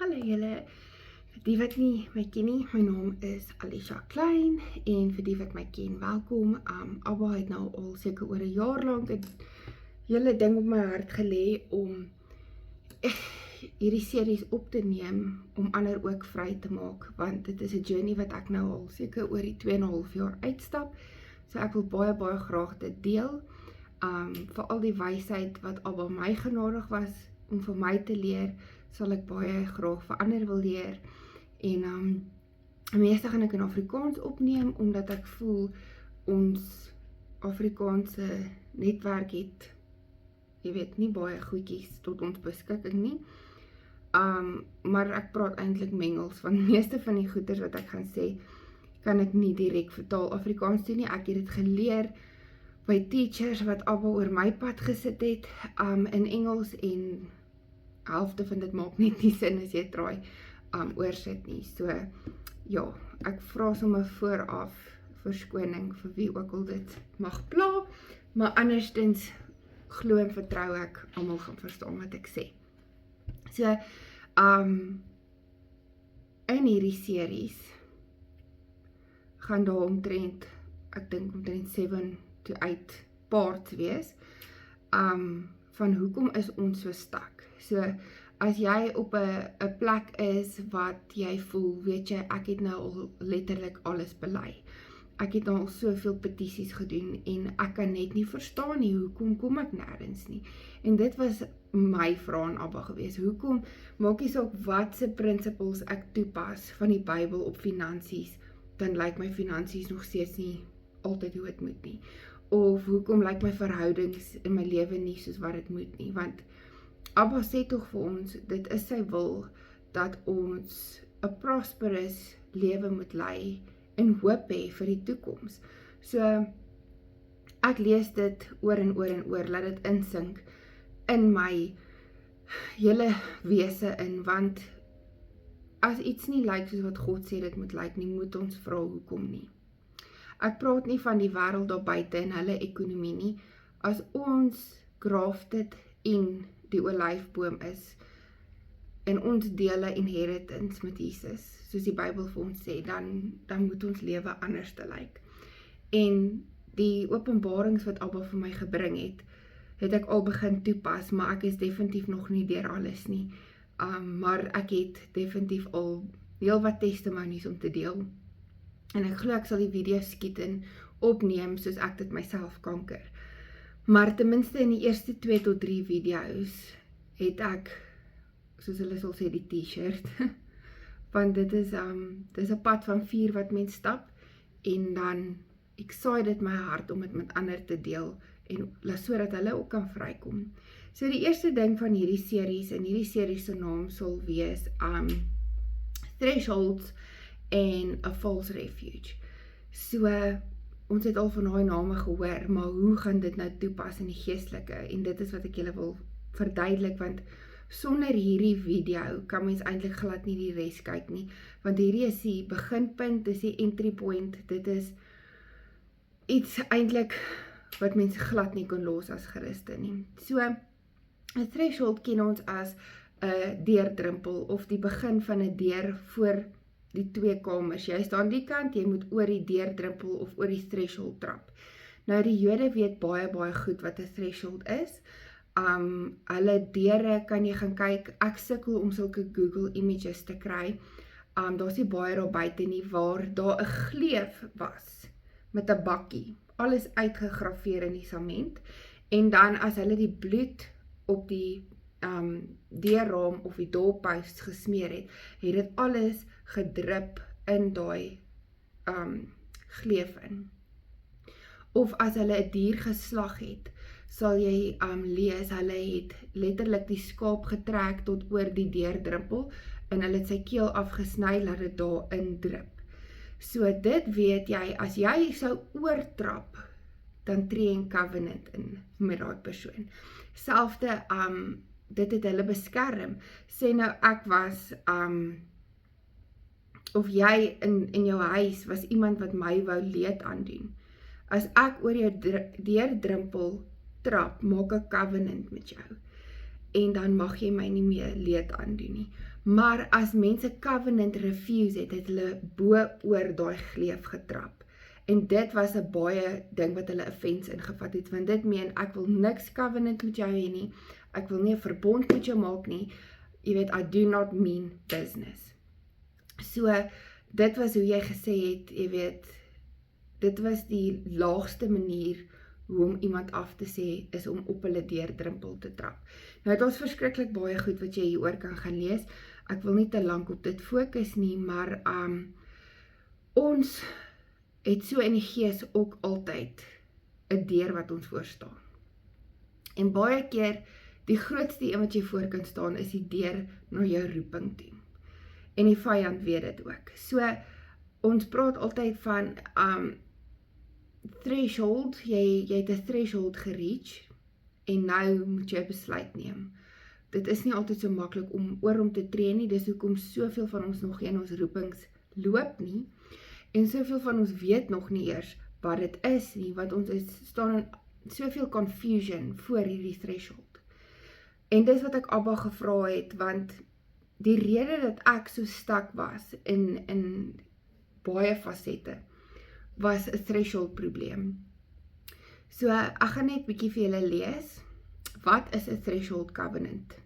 Hallo julle, vir die wat nie my ken nie, my naam is Alicia Klein en vir die wat my ken, welkom. Abba het nou al seker oor 'n jaar lank 'n hele ding op my hart gelê om hierdie series op te neem om ander ook vry te maak, want dit is 'n journey wat ek nou al seker oor die 2,5 jaar uitstap. So ek wil baie graag dit deel. Vir al die wysheid wat Abba my genadig was om vir my te leer, sal ek baie graag vir ander wil leer. En meeste gaan ek in Afrikaans opneem, omdat ek voel ons Afrikaanse netwerk het, jy weet, nie baie goedjies tot ons beskikking nie. Maar ek praat eintlik mengels, want meeste van die goeders wat ek gaan sê, kan ek nie direk vertaal Afrikaans toe nie. Ek het dit geleer by teachers wat Abba oor my pad gesit het, in Engels, en helfte van dit maak net nie sin as jy try oorsit nie. So ja, ek vra sommer vooraf verskoning vir wie ook al dit mag pla, maar andersins glo en vertrou ek almal gaan verstaan wat ek sê. So in hierdie series gaan daar omtrent, ek dink omtrent 7 to 8 parts wees, van hoekom is ons so stak. So as jy op 'n plek is wat jy voel, weet jy, ek het nou al letterlik alles belei. Ek het nou al soveel petisies gedoen en ek kan net nie verstaan nie, hoekom kom ek nêrens nie. En dit was my vraag aan Abba gewees. Hoekom maak nie saak wat se principles ek toepas van die Bybel op finansies, dan lyk my finansies nog steeds nie altyd hoe dit moet nie. Of hoekom lyk my verhoudings in my lewe nie soos wat dit moet nie, want Abba sê tog vir ons, dit is sy wil dat ons 'n prosperous lewe moet lei en hoop hê vir die toekoms. So ek lees dit oor en oor, laat dit insink in my hele wese in, want as iets nie lyk soos wat God sê dit moet lyk nie, moet ons vra hoekom nie. Ek praat nie van die wêreld daar buite en hulle ekonomie nie. As ons grafted in die olyfboom is en ons deel 'n inheritance met Jesus, soos die Bybel vir ons sê, dan moet ons lewe anders te lyk. En die openbarings wat Abba vir my gebring het ek al begin toepas, maar ek is definitief nog nie deur alles nie. Maar ek het definitief al heel wat testimonies om te deel. En ek glo ek sal die video skiet en opneem soos ek dit myself kanker. Maar ten minste in die eerste 2 tot 3 video's het ek, soos hulle sal sê, die t-shirt. Want dit is 'n pad van 4 wat mens stap, en dan ek saai dit my hart om dit met ander te deel, en sodat hulle ook kan vrykom. So die eerste ding van hierdie series, en hierdie series se naam sal wees Thresholds en A False Refuge. So ons het al van daai name gehoor, maar hoe gaan dit nou toepas in die geestelike? En dit is wat ek julle wil verduidelik, want sonder hierdie video kan mens eintlik glad nie die res kyk nie, want hierdie is die beginpunt, dis die entry point, dit is iets eintlik wat mens glad nie kan los as Christen nie. So 'n threshold ken ons as 'n deurdrempel, of die begin van 'n deur voor die 2 kamers. Jy staan die kant, jy moet oor die deurdrempel of oor die threshold trap. Nou die Jode weet baie goed wat 'n threshold is. Hulle deure kan jy gaan kyk. Ek sukkel om sulke Google images te kry. Daar's nie baie daar buite nie waar daar 'n gleuf was met 'n bakkie, alles uitgegraveer in die sement, en dan as hulle die bloed op die deurraam of die doorpost gesmeer het dit alles gedrup in daai gleuf in. Of as hulle 'n dier geslag het, sal jy lees, hulle het letterlik die skaap getrek tot oor die deurdruppel, en hulle het sy keel afgesny, laat dit daar indrup. So dit weet jy, as jy sou oortrap, dan tree in covenant in met daai persoon. Selfde, dit het hulle beskerm. Sê nou ek was, of jy in jou huis was iemand wat my wou leed aandoen. As ek oor jou deurdruppel trap, maak 'n covenant met jou. En dan mag jy my nie meer leed aandoen nie. Maar as mense covenant refuse het hulle bo oor daai gleuf getrap. En dit was 'n baie ding wat hulle offense ingevat het, want dit meen, ek wil niks covenant met jou hê nie, ek wil nie 'n verbond met jou maak nie, jy weet, I do not mean business. So, dit was hoe jy gesê het, jy weet, dit was die laagste manier hoe om iemand af te sê, is om op hulle deurdrimpel te trap. Nou het ons verskriklik baie goed wat jy hieroor kan gaan lees, ek wil nie te lank op dit fokus nie, maar ons het so in die gees ook altyd 'n deur wat ons voorstaan. En baie keer, die grootste een wat jy voor kan staan, is die deur na jou roeping toe. En die vyand weet dit ook. So, ons praat altyd van threshold, jy het 'n threshold gereach, en nou moet jy 'n besluit neem. Dit is nie altyd so maklik om om te tree nie, dis hoekom soveel van ons nog in ons roepings loop nie, en soveel van ons weet nog nie eers wat dit is nie, want ons staan in soveel confusion voor hierdie threshold. En dis wat ek Abba gevra het, want die rede dat ek so stak was in baie fasette, was 'n threshold probleem. So, ek gaan net bietjie vir julle lees. Wat is 'n threshold covenant?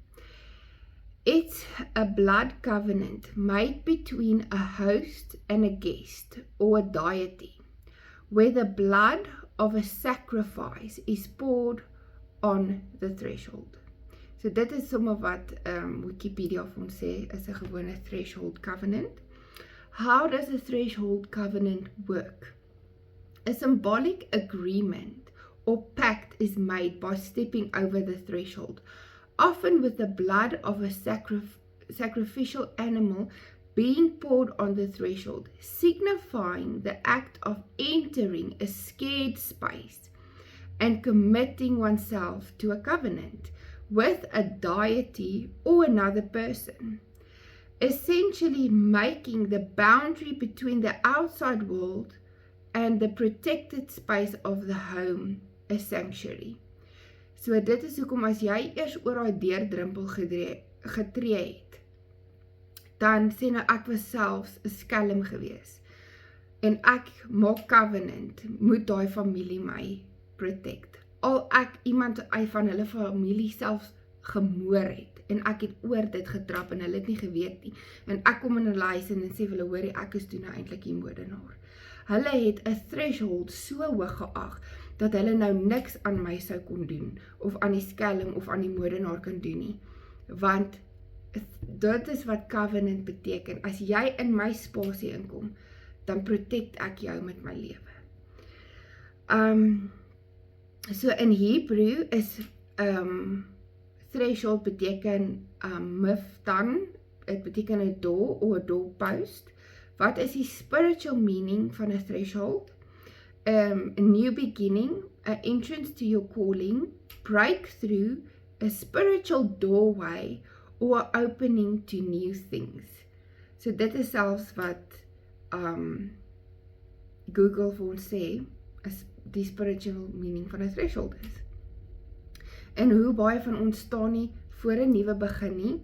It's a blood covenant made between a host and a guest, or a deity, where the blood of a sacrifice is poured on the threshold. So dit is sommer wat Wikipedia vir ons sê, is 'n gewone threshold covenant. How does a threshold covenant work? A symbolic agreement or pact is made by stepping over the threshold, often with the blood of a sacrificial animal being poured on the threshold, signifying the act of entering a scared space and committing oneself to a covenant with a deity or another person, essentially making the boundary between the outside world and the protected space of the home a sanctuary. So dit is hoekom as jy eers oor daai deurdrimpel getree het, dan sê nou ek was selfs 'n skelm gewees, en ek maak covenant, moet daai familie my protect. Al ek iemand van hulle familie selfs gemoor het, en ek het oor dit getrap, en hulle het nie geweet nie, en ek kom in hulle huis en sê vir hulle, hoorie, ek is toe nou eintlik die moordenaar. Hulle het 'n threshold so hoog geag, dat hulle nou niks aan my sou kon doen, of aan die skelm, of aan die moordenaar kan doen nie, want dit is wat covenant beteken. As jy in my spasie inkom, dan protect ek jou met my lewe. So in Hebrew is threshold beteken miftan, het beteken 'n door of 'n doorpost. Wat is die spiritual meaning van 'n threshold? A new beginning, an entrance to your calling, breakthrough, a spiritual doorway, or an opening to new things. So dit is selfs wat Google vir ons sê, is die spiritual meaning van 'n threshold is. En hoe baie van ons staan nie voor 'n nuwe begin nie,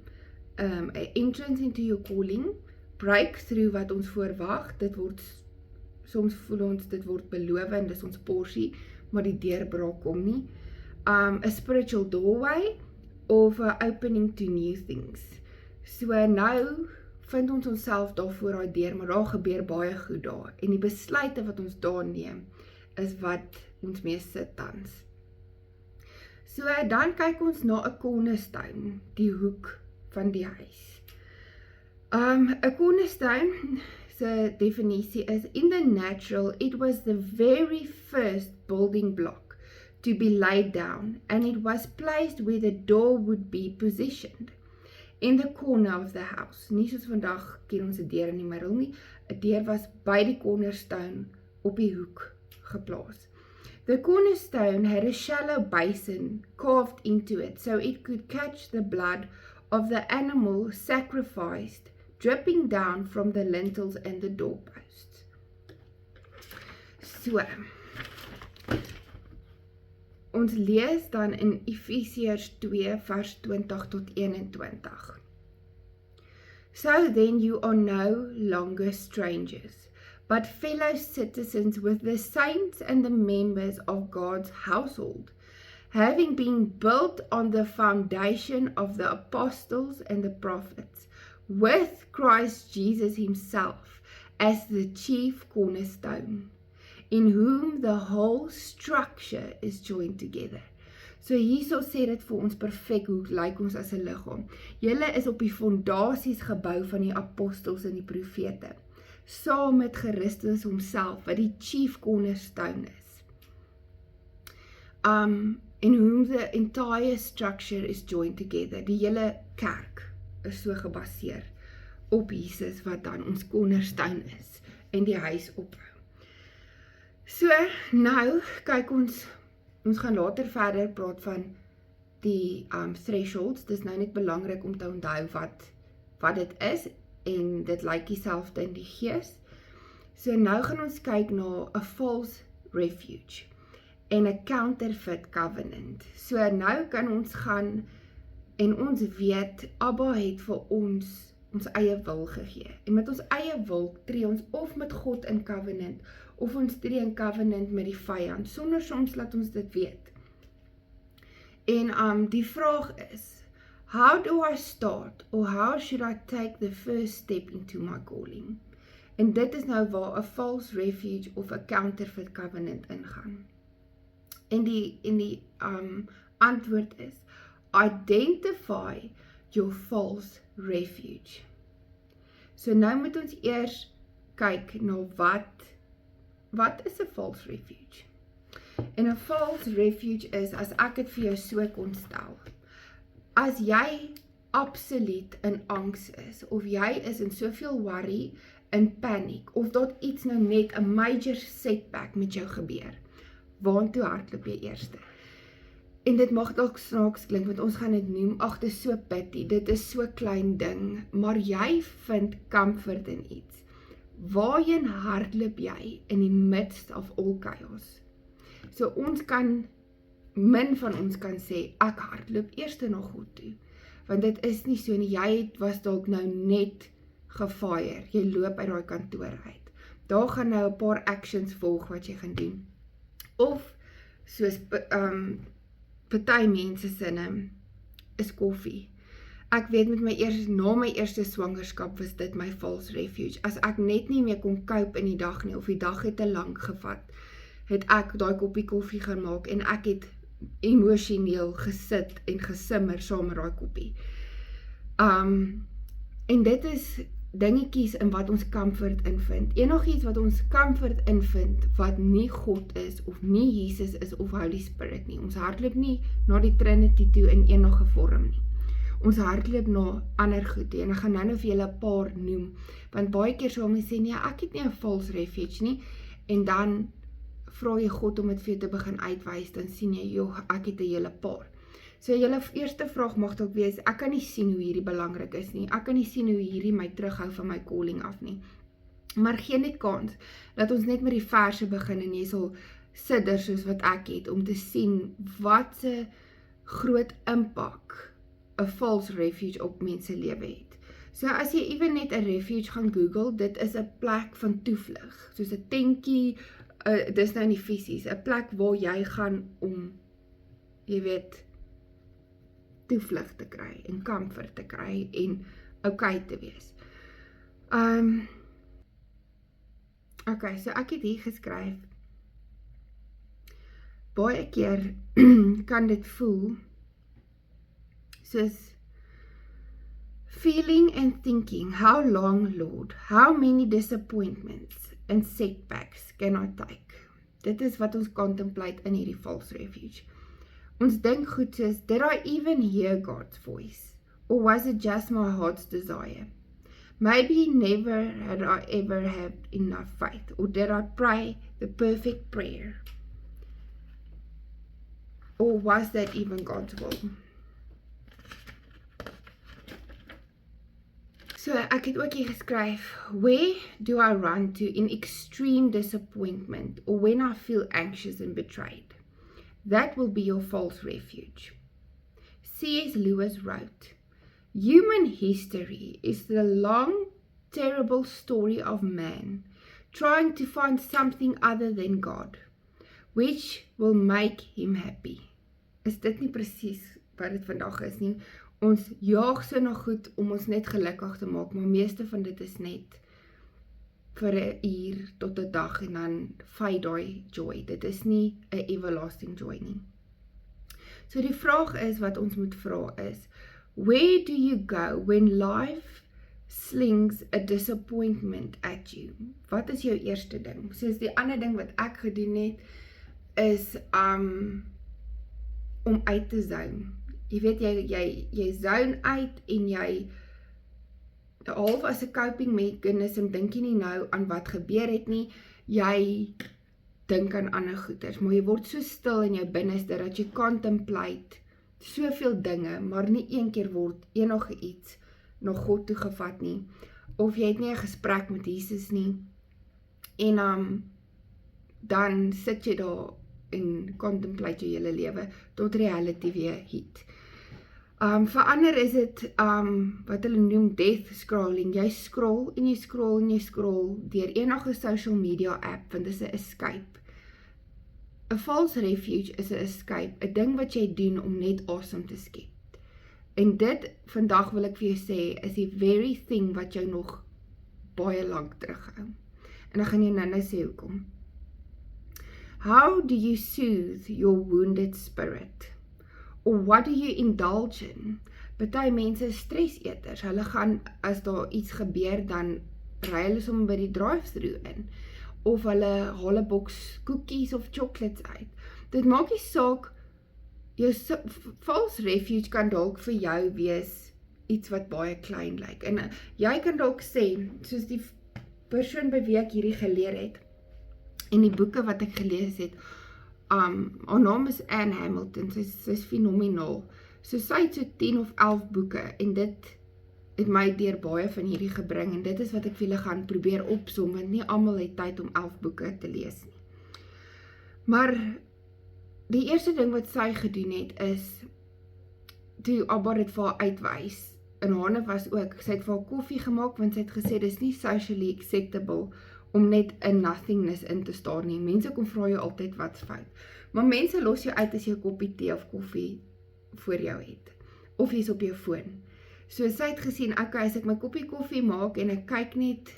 an entrance into your calling, breakthrough wat ons verwag, dit word, soms voel ons, dit word beloof en dis ons porsie, maar die deurbraak kom nie, a spiritual doorway, of a opening to new things. So nou vind ons onsself daar voor daai deur, maar daar gebeur baie goed daar, en die besluite wat ons daar neem, is wat ons mee sit tans. So dan kyk ons na 'n cornerstone, die hoek van die huis. 'n cornerstone, se definisie is, in the natural, it was the very first building block to be laid down, and it was placed where the door would be positioned, in the corner of the house. Nie soos vandag ken ons 'n deur in die middel nie, 'n deur was by die cornerstone op die hoek geplaas. The cornerstone had a shallow basin carved into it, so it could catch the blood of the animal sacrificed, dripping down from the lintels and the doorposts. So, ons lees dan in Efesiërs 2 vers 20 tot 21. So then you are no longer strangers, but fellow citizens with the saints and the members of God's household, having been built on the foundation of the apostles and the prophets, with Christ Jesus himself as the chief cornerstone, in whom the whole structure is joined together. So hierso sê dit vir ons perfek hoe lyk ons as 'n liggaam. Julle is op die fondasies gebou van die apostels en die profete, saam met Christus homself wat die chief cornerstone is. In whom the entire structure is joined together. Die hele kerk is so gebaseer op Jesus wat dan ons cornerstone is en die huis opbou. So nou kyk ons gaan later verder praat van die thresholds. Dis nou net belangrik om te onthou wat dit is en dit lyk dieselfde in die gees. So nou gaan ons kyk na 'n false refuge en 'n counterfeit covenant. So nou kan ons gaan en ons weet Abba het vir ons eie wil gegee. En met ons eie wil tree ons of met God in covenant of ons tree in covenant met die vyand, sonder soms laat ons dit weet. En die vraag is, how do I start, or how should I take the first step into my calling? En dit is nou waar 'n false refuge of 'n counterfeit covenant ingaan. En die antwoord is, identify your false refuge. So nou moet ons eers kyk na wat is 'n false refuge? En 'n false refuge is, as ek dit vir jou so kon stel, as jy absoluut in angs is, of jy is in soveel worry, in paniek, of dat iets nou net 'n major setback met jou gebeur, waartoe hardloop jy eerste? En dit mag dalk snaaks klink, want ons gaan dit noem, ag, dit is so pity, dit is so klein ding, maar jy vind comfort in iets. Waarheen hardloop jy in die midst of all chaos? So min van ons kan sê, ek hardloop eerste na God toe, want dit is nie so nie, jy was dalk nou net gefire, jy loop uit daai kantoor uit, daar gaan nou 'n paar actions volg wat jy gaan doen, of soos party mense sinne is koffie. Ek weet na my eerste swangerskap was dit my false refuge. As ek net nie meer kon cope in die dag nie, of die dag het te lank gevat, het ek daai koppie koffie gaan maak en ek het emosioneel gesit en gesimmer saam met daai koppie. En dit is dingetjies in wat ons comfort invind. Enigiets wat ons comfort invind wat nie God is of nie Jesus is of Holy Spirit nie. Ons hardloop nie na die Trinity toe in enige vorm nie. Ons hardloop na ander goed toe, en ek gaan nou vir julle 'n paar noem, want baie keer sal mense sê, nee, ek het nie 'n false refuge nie, en dan vra jy God om dit vir jou te begin uitwys, dan sien jy, joh, ek het 'n hele paar. So julle eerste vraag mag dalk wees, ek kan nie sien hoe hierdie belangrik is nie, ek kan nie sien hoe hierdie my terughou van my calling af nie. Maar gee net kans, dat ons net met die verse begin, en jy sal sidder soos wat ek het, om te sien wat se groot impak 'n false refuge op mense lewe het. So as jy even net 'n refuge gaan Google, dit is 'n plek van toevlug, soos 'n tentjie, dis nou nie fisies, 'n plek waar jy gaan om, jy weet, toevlug te kry, en comfort te kry, en okay te wees. Okay, so ek het hier geskryf, baie keer kan dit voel, soos, feeling and thinking, how long, Lord, how many disappointments and setbacks can I take? Dit is wat ons contemplate in hierdie false refuge. Ons dink goed soos, did I even hear God's voice? Or was it just my heart's desire? Maybe never had I ever had enough faith. Or did I pray the perfect prayer? Or was that even God's will? So ek het ook hier geskryf, where do I run to in extreme disappointment, or when I feel anxious and betrayed? That will be your false refuge. C.S. Lewis wrote, Human history is the long, terrible story of man trying to find something other than God, which will make him happy. Is dit nie presies wat dit vandag is nie? Ons jaag so na goed om ons net gelukkig te maak, maar meeste van dit is net vir 'n uur tot 'n dag en dan fade daai joy. Dit is nie 'n everlasting joy nie. So die vraag is wat ons moet vra is, where do you go when life slings a disappointment at you? Wat is jou eerste ding? Soos die ander ding wat ek gedoen het, is om uit te zone. Jy weet, jy zone uit en jy half as 'n coping mechanism dink jy nie nou aan wat gebeur het nie, jy dink aan ander goeders, maar jy word so stil in jou binneste dat jy contemplate soveel dinge, maar nie een keer word enige iets na God toe gevat nie, of jy het nie 'n gesprek met Jesus nie, en dan sit jy daar en contemplate jou hele lewe tot reality weer hit. Verander is dit wat hulle noem death scrolling. Jy scroll en jy scroll en jy scroll deur enige social media app, want dit is 'n escape. 'n False refuge is 'n escape, 'n ding wat jy doen om net asem te skep. En dit, vandag wil ek vir jou sê, is die very thing wat jou nog baie lank terughou. En ek gaan jou nou sê hoekom. How do you soothe your wounded spirit? Or what do you indulge in? Party mense is streseters. Hulle gaan, as daar iets gebeur, dan ry hulle sommer by die drive-thru in. Of hulle haal 'n boks koekies of chocolates uit. Dit maak nie saak, jou false refuge kan dalk vir jou wees iets wat baie klein lyk. En jy kan dalk sê, soos die persoon by wie ek hierdie geleer het, en die boeke wat ek gelees het, haar naam is Anne Hamilton, sy is fenomenaal. So sy het so 10 of 11 boeke, en dit het my deur baie van hierdie gebring, en dit is wat ek vir julle gaan probeer opsom, want nie almal het tyd om 11 boeke te lees nie. Maar die eerste ding wat sy gedoen het is, toe Abba dit vir haar uitwys, en Hane was ook, sy het vir haar koffie gemaak, want sy het gesê, dis nie socially acceptable, om net in nothingness in te staar nie. Mense kom vra jou altyd wat's fout. Maar mense los jou uit as jy 'n koppie tee of koffie voor jou het. Of jy's op jou foon. So sy het gesien, okay, as ek my koppie koffie maak en ek kyk net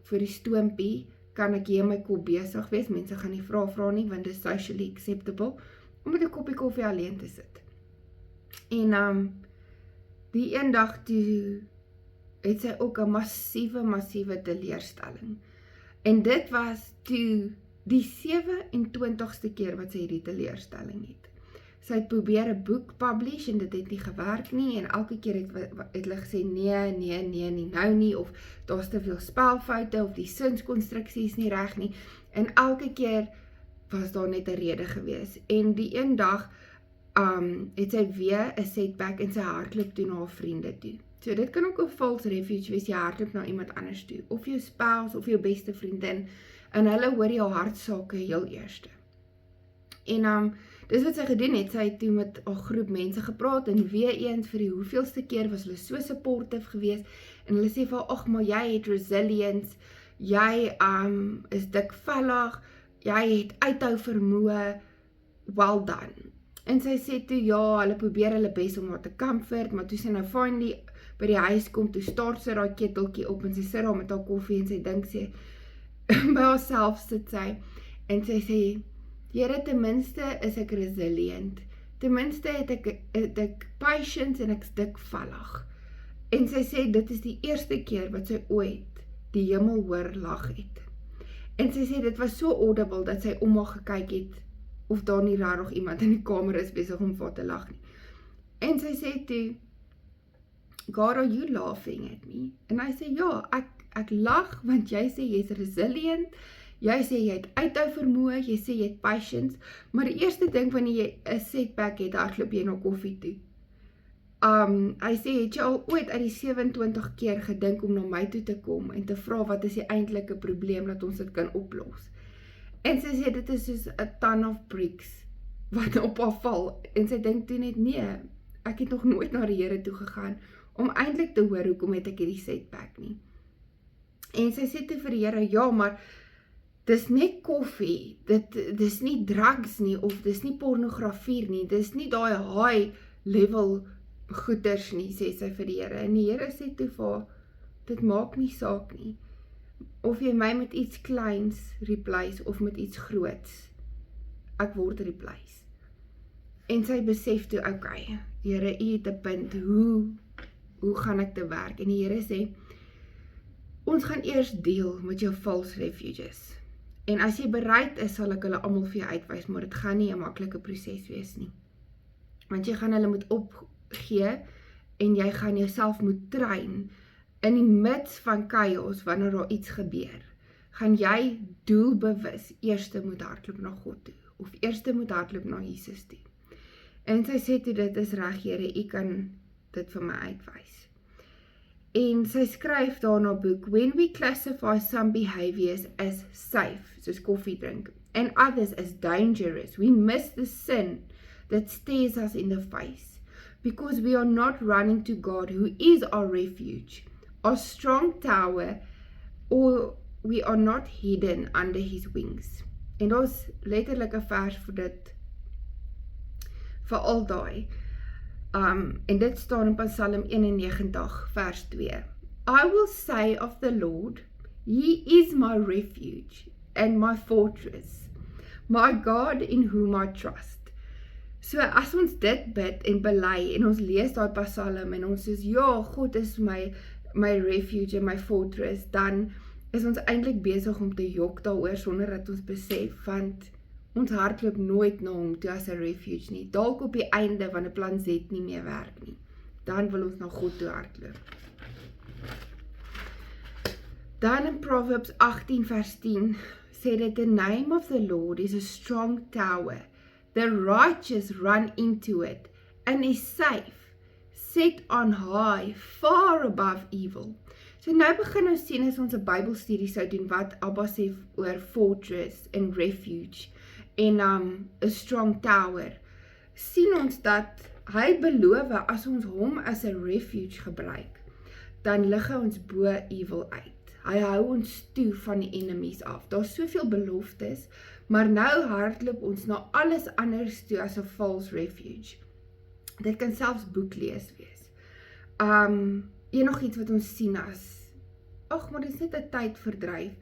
vir die stoompie, kan ek hier in my kop besig wees. Mense gaan nie vra nie, want dit is socially acceptable, om met 'n koppie koffie alleen te sit. En die een dag toe het sy ook 'n massiewe teleurstelling. En dit was toe die 27ste keer wat sy hierdie teleurstelling het. Sy het probeer 'n boek publish en dit het nie gewerk nie, en elke keer het hulle gesê nee, nou nie, of daar's te veel spelfoute, of die sinskonstruksie is nie reg nie, en elke keer was daar net 'n rede gewees. En die een dag het sy weer 'n setback en sy hardloop toe na haar vriende toe. So dit kan ook 'n false refuge wees, jy hardloop na iemand anders toe, of jou spouse, of jou beste vriendin, en hulle hoor jou hartsake heel eerste. En dis wat sy gedoen het, sy het toe met 'n groep mense gepraat, en weer eens vir die hoeveelste keer was hulle so supportive gewees, en hulle sê vir haar, ag, maar jy het resilience, jy is dikvellig, jy het uithou vermoë, well done. En sy sê toe, ja, hulle probeer hulle bes om haar te comfort, maar toe sy nou finally by die huis kom, toe start sy daai keteltjie op, en sy sit daar met haar koffie, en sy dink sy, by haarself sit sy, en sy sê, Here, ten minste is ek resilient, ten minste het ek patience, en ek's dikvellig. En sy sê, dit is die eerste keer wat sy ooit die hemel hoor lag het. En sy sê, dit was so audible, dat sy om haar gekyk het, of daar nie raar nog iemand in die kamer is besig om vir te lag nie. En sy sê toe, God, are you laughing at me? En hy sê, ja, ek lag, want jy sê jy's resilient, jy sê jy het uithou vermoë, jy sê jy het patience, maar die eerste ding wanneer jy 'n setback het, hardloop jy na koffie toe. Hy sê, het jy al ooit uit die 27 keer gedink om na my toe te kom, en te vra wat is die eintlike probleem, dat ons dit kan oplos? En sy sê, dit is soos 'n ton of bricks, wat op haar val, en sy dink toe net, nee, ek het nog nooit na die Here toe gegaan, om eintlik te hoor hoekom het ek hierdie setback nie. En sy sê toe vir die Here, ja, maar dis net koffie, dis nie drugs nie, of dis nie pornografie nie, dis nie daai high level goeders nie, sê sy vir die Here. En die Here sê toe vir haar, dit maak nie saak nie, of jy my met iets kleins replace, of met iets groots, ek word replace. En sy besef toe, okay, Here, U het 'n punt, hoe gaan ek te werk? En die Here sê, ons gaan eers deel met jou false refuges. En as jy bereid is, sal ek hulle almal vir jou uitwys, maar dit gaan nie 'n maklike proses wees nie. Want jy gaan hulle moet opgee, en jy gaan jouself moet train, in die mids van chaos, wanneer daar iets gebeur, gaan jy doelbewus eerste moet hardloop na God toe, of eerste moet hardloop na Jesus toe. En sy sê toe, dit is reg, Here, U kan dit vir my uitwys. En sy skryf daarna boek, when we classify some behaviors as safe, soos koffie drink, and others as dangerous, we miss the sin that stares us in the face, because we are not running to God, who is our refuge, our strong tower, or we are not hidden under his wings. En daar is letterlik 'n vers vir dit, vir al daai. En dit staan in Psalm 91 vers 2. I will say of the Lord, He is my refuge and my fortress, my God in whom I trust. So as ons dit bid en bely en ons lees daai Psalm en ons sê, ja, God is my refuge en my fortress, dan is ons eintlik besig om te jok daaroor sonder dat ons besef, want ons hardloop nooit na hom toe as 'n refuge nie. Dalk op die einde wanneer plan Z nie meer werk nie. Dan wil ons na God toe hardloop. Dan in Proverbs 18 vers 10 sê dit, the name of the Lord is a strong tower. The righteous run into it and is safe, set on high, far above evil. So nou begin ons sien as ons 'n Bybelstudie sou doen wat Abba sê oor fortress en refuge en 'n strong tower. Sien ons dat hy beloof as ons hom as 'n refuge gebruik, dan lig hy ons bo evil uit. Hy hou ons toe van die enemies af. Daar's soveel beloftes, maar nou hardloop ons na alles anders toe as 'n false refuge. Dit kan selfs boeklees wees. Enigiets wat ons sien as, maar dit is net 'n tydverdryf.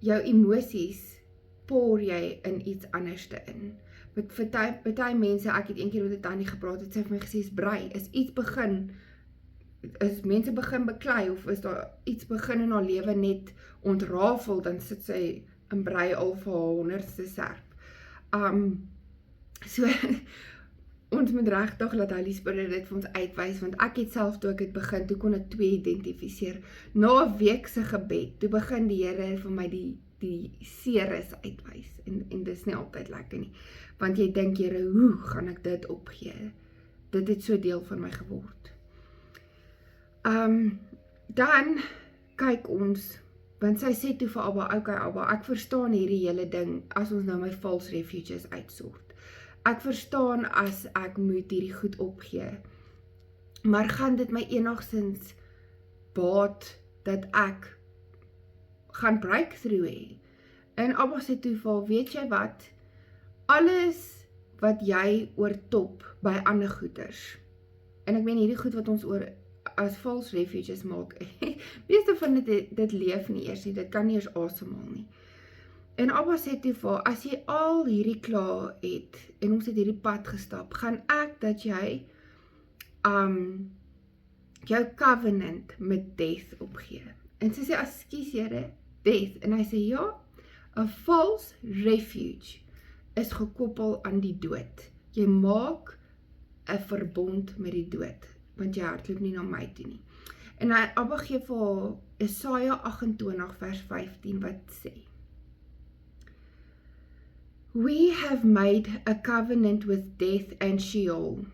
Jou emosies pour jy in iets anderste in. Met party mense, ek het eendag met 'n tannie gepraat, het sy vir my gesê, is brei, is mense begin beklei, of is daar iets begin in haar lewe net ontrafel, dan sit sy in brei al vir haar 100ste serp. So, ons moet regtig laat Holy Spirit dit vir ons uitwys, want ek het self toe ek het begin, toe kon ek 2 identifiseer. Na 'n week se gebed, toe begin die Here vir my die seeres uitwys, en dis nie altyd lekker nie, want jy dink, Here, hoe gaan ek dit opgee? Dit het so deel van my geword. Dan kyk ons, want sy sê toe vir Abba, okay Abba, ek verstaan hierdie hele ding, as ons nou my false refuges uitsort. Ek verstaan as ek moet hierdie goed opgee, maar gaan dit my enigstens baat, dat ek gaan breakthrough hê? En Abba sê toe vir haar, weet jy wat, alles wat jy oortop by ander goeders, en ek meen hierdie goed wat ons oor as false refuges maak, meeste van dit leef nie eers nie, dit kan nie eers asemhaal nie. En Abba sê toe vir haar, as jy al hierdie klaar het, en ons het hierdie pad gestap, gaan ek dat jy jou covenant met death opgee. En sy sê, ekskuus Here, death, en hy sê, ja, 'n false refuge is gekoppel aan die dood. Jy maak 'n verbond met die dood, want jy hardloop nie na my toe nie. En hy Abba gee vir haar Jesaja 28 vers 15 wat sê, we have made a covenant with death and Sheol.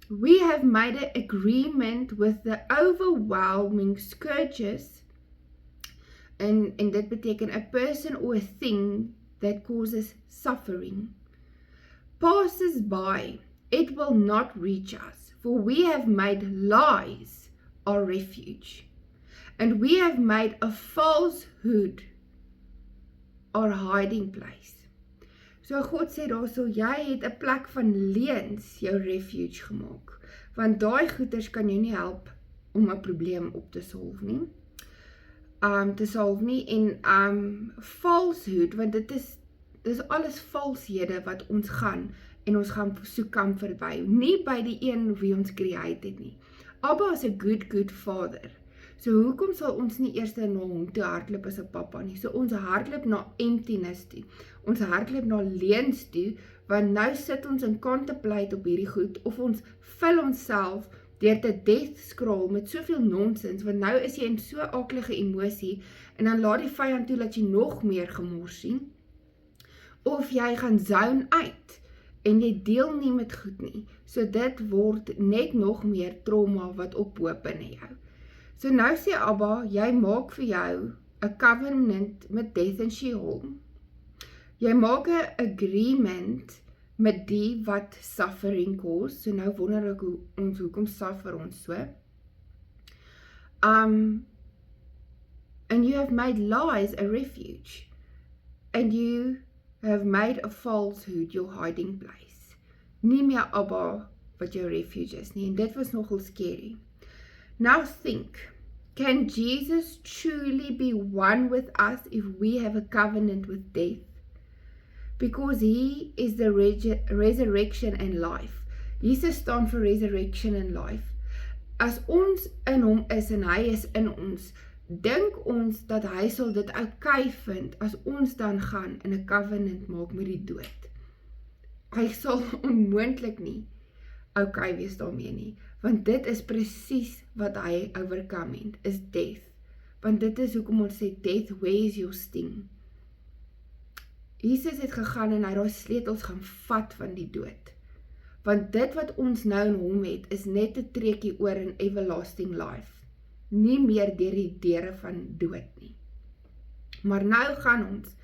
We have made an agreement with the overwhelming scourges, en dit beteken a person or a thing that causes suffering. Passes by, it will not reach us, for we have made lies our refuge, and we have made a falsehood our hiding place. So God sê daarso, jy het 'n plek van leuns jou refuge gemaak, want daai goeders kan jou nie help om 'n probleem op te solf nie. En falsehood, want dit is alles valshede wat ons gaan, en ons gaan soek kan verby, nie by die een wie ons create het nie. Abba is 'n good father. So hoekom sal ons nie eers na hom toe hardloop as 'n pappa nie? So ons hardloop na emptiness toe. Ons hardloop na leuns toe, want nou sit ons in contemplate op hierdie goed, of ons vul onsself deur te death scroll met soveel nonsens, want nou is jy in so aaklige emosie, en dan laat die vyand toe dat jy nog meer gemors sien, of jy gaan zone uit, en jy deel nie met goed nie, so dit word net nog meer trauma wat ophoop binne jou. So nou sê Abba, jy maak vir jou 'n covenant met death en Sheol. Jy maak 'n agreement met die wat suffering cause. So nou wonder ek hoekom suffer ons so. And you have made lies a refuge, and you have made a falsehood your hiding place. Nie meer Abba wat jou refuge is nie, en dit was nogal scary. Now think, can Jesus truly be one with us if we have a covenant with death? Because he is the resurrection and life. Jesus staan vir resurrection and life. As ons in hom is en hy is in ons, dink ons dat hy sal dit oukei vind as ons dan gaan in 'n covenant maak met die dood. Hy sal onmoontlik nie oukei wees daarmee nie, want dit is presies wat hy overcome het, is death. Want dit is hoekom ons sê, death, where is your sting? Jesus het gegaan en hy daai sleutels gaan vat van die dood. Want dit wat ons nou in hom het, is net 'n treukie oor in everlasting life. Nie meer deur die deure van dood nie. Maar nou gaan ons,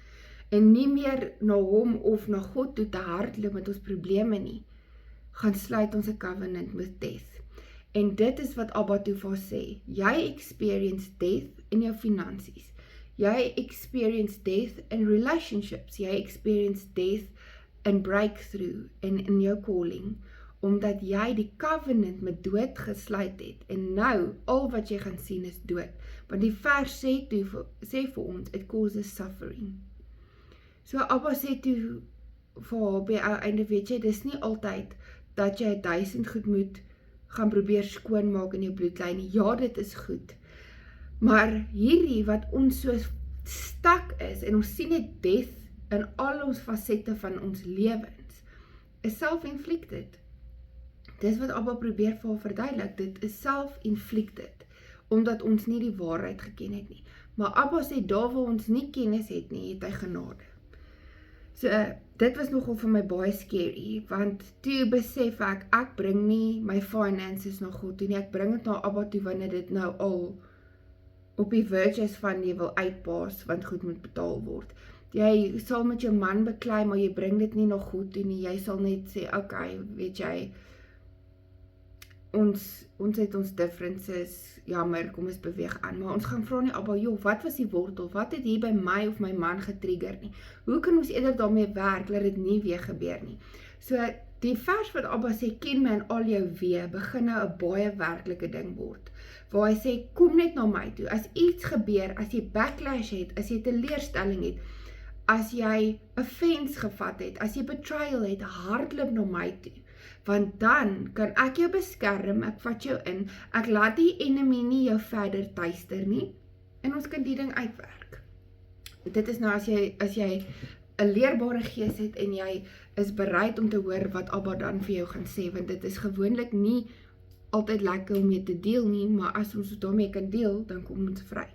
en nie meer na hom of na God toe te hardloop met ons probleme nie, gaan sluit ons 'n covenant met death. En dit is wat Abba toe vir sê, jy experience death in jou finansies, jy experience death in relationships, jy experience death in breakthrough en in jou calling, omdat jy die covenant met dood gesluit het, en nou, al wat jy gaan sien is dood, want die vers sê vir ons, it causes suffering. So Abba sê toe vir haar by einde, weet jy, dis nie altyd dat jy 1000 goed moet gaan probeer skoonmaak in jou bloedlyn nie. Ja, dit is goed. Maar hierdie wat ons so stak is, en ons sien net death in al ons fasette van ons lewens, is self-inflicted. Dis wat Abba probeer vir haar verduidelik, dit is self-inflicted, omdat ons nie die waarheid geken het nie. Maar Abba sê, daar waar ons nie kennis het nie, het hy genade. So, dit was nogal vir my baie scary, want toe besef ek bring nie my finances na God toe nie, ek bring het na Abba toe, wanneer dit nou al op die verge is van jy wil uitpaas, want goed moet betaal word. Jy sal met jou man beklei, maar jy bring dit nie na God toe nie, jy sal net sê, okay, weet jy, ons het ons differences, jammer, kom ons beweeg aan, maar ons gaan vra nie, Abba, joh, wat was die wortel, wat het hier by my of my man getrigger nie, hoe kan ons eerder daarmee werk, laat dit nie weer gebeur nie. So, die vers wat Abba sê, ken my in al jou wee, begin nou 'n baie werklike ding word, waar hy sê, kom net na my toe, as iets gebeur, as jy backlash het, as jy teleurstelling het, as jy offense gevat het, as jy betrayal het, hardloop na my toe, want dan kan ek jou beskerm, ek vat jou in, ek laat die enemy nie jou verder tuister nie, en ons kan die ding uitwerk. Dit is nou as jy 'n leerbare gees het, en jy is bereid om te hoor wat Abba dan vir jou gaan sê, want dit is gewoonlik nie altyd lekker om mee te deel nie, maar as ons daarmee kan deel, dan kom ons vry.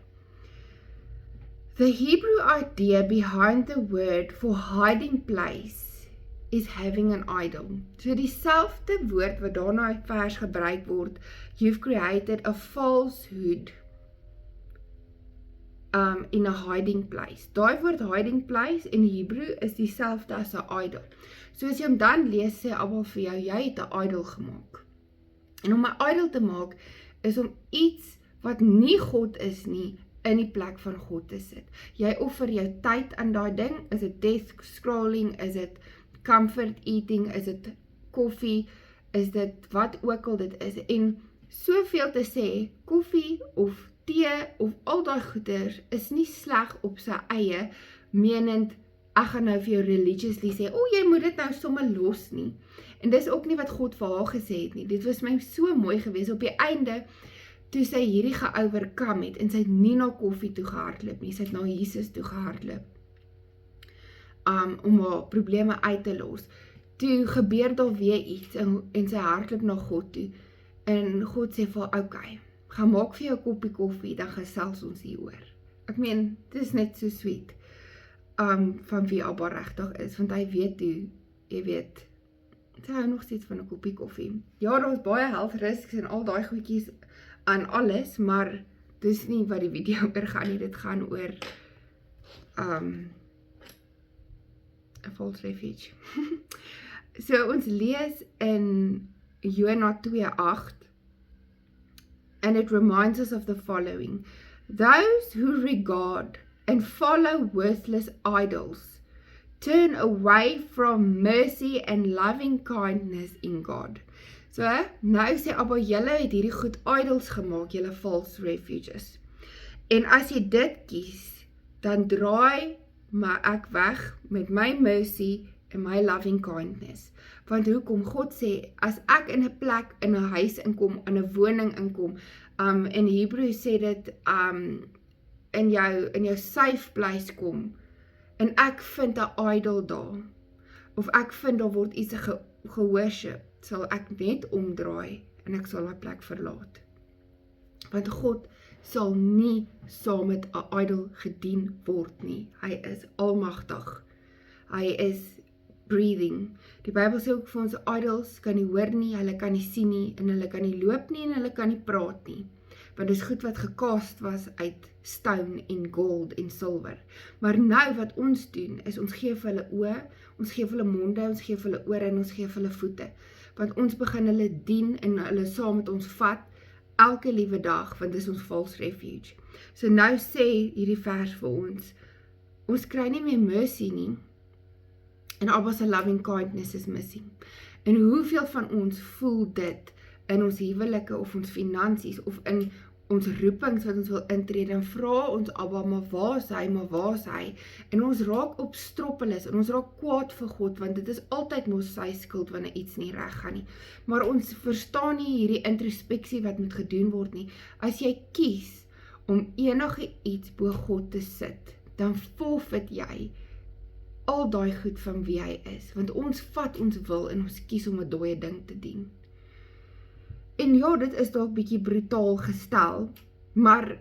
The Hebrew idea behind the word for hiding place is having an idol. So dieselfde woord wat daarna in vers gebruik word, you've created a falsehood in a hiding place. Daai woord hiding place in Hebrew is dieselfde as 'n idol. So as jy hom dan lees, sê Abba vir jou, jy het 'n idol gemaak. En om 'n idol te maak, is om iets wat nie God is nie, in die plek van God te sit. Jy offer jou tyd aan daai ding, is dit desk scrolling, is dit comfort eating, is dit koffie, is dit wat ook al dit is, en soveel te sê, koffie of tee of al daai goeders is nie sleg op sy eie, menend, ek gaan nou vir jou religiously sê, jy moet dit nou sommer los nie. En dis ook nie wat God vir haar gesê het nie. Dit was my so mooi gewees op die einde, toe sy hierdie geovercome het, en sy het nie na koffie toe gehardloop nie, sy het na Jesus toe gehardloop, om haar probleme uit te los. Toe gebeur daar weer iets, en sy hardloop na God toe, en God sê vir haar, okay, gaan maak vir jou koppie koffie, dan gesels ons hieroor. Ek meen, dit is net so sweet, van wie Abba regtig is, want hy weet hoe, jy weet, sy hou nog steeds van 'n koppie koffie. Ja, daar is baie health risks en al daai goedjies aan alles, maar dis nie wat die video oor gaan nie, dit gaan oor a false refuge. So ons lees in Jona 2:8, and it reminds us of the following: those who regard and follow worthless idols turn away from mercy and loving kindness in God. So, nou sê Abba, julle het hierdie goed idols gemaak, julle false refuges. En as jy dit kies, dan draai maar ek weg met my mercy en my loving kindness. Want hoekom? God sê, as ek in 'n plek, in 'n huis inkom, in 'n woning inkom, in Hebreë sê dit, in jou safe place kom, en ek vind 'n idol daar, of ek vind daar word iets geworship, sal ek net omdraai, en ek sal my plek verlaat. Want God sal nie saam met 'n idol gedien word nie. Hy is almagtig. Hy is breathing. Die Bybel sê ook vir ons, idols kan nie hoor nie, hulle kan nie sien nie, en hulle kan nie loop nie, en hulle kan nie praat nie. Want dis goed wat gecast was uit stone en gold en silver. Maar nou wat ons doen, is ons gee vir hulle oë, ons gee vir hulle monde, ons gee vir hulle ore, en ons gee vir hulle voete. Want ons begin hulle dien, en hulle saam met ons vat, elke liewe dag, want dis ons false refuge. So nou sê hierdie vers vir ons kry nie meer mercy nie, en Abba se loving kindness is missing. En hoeveel van ons voel dit in ons huwelike, of ons finansies, of in ons roepings wat ons wil intree, dan vra ons Abba, maar waar is hy? En ons raak op stroppelis, en ons raak kwaad vir God, want dit is altyd mos sy skuld wanneer iets nie reg gaan nie. Maar ons verstaan nie hierdie introspeksie wat moet gedoen word nie. As jy kies om enige iets bo God te sit, dan forfeit jy al daai goed van wie hy is, want ons vat ons wil, en ons kies om 'n dooie ding te dien. En ja, dit is dalk bietjie brutaal gestel, maar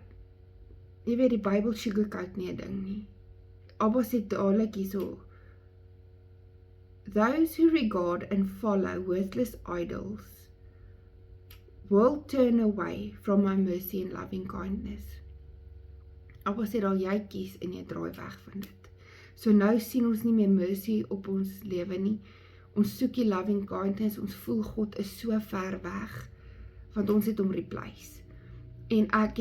jy weet, die Bybel sugarcoat nie 'n ding nie. Abba sê dadelik hierso, those who regard and follow worthless idols will turn away from my mercy and loving kindness. Abba sê daar, jy kies en jy draai weg van dit. So nou sien ons nie meer mercy op ons lewe nie. Ons soek die loving kindness, ons voel God is so ver weg, want ons het hom replace. En ek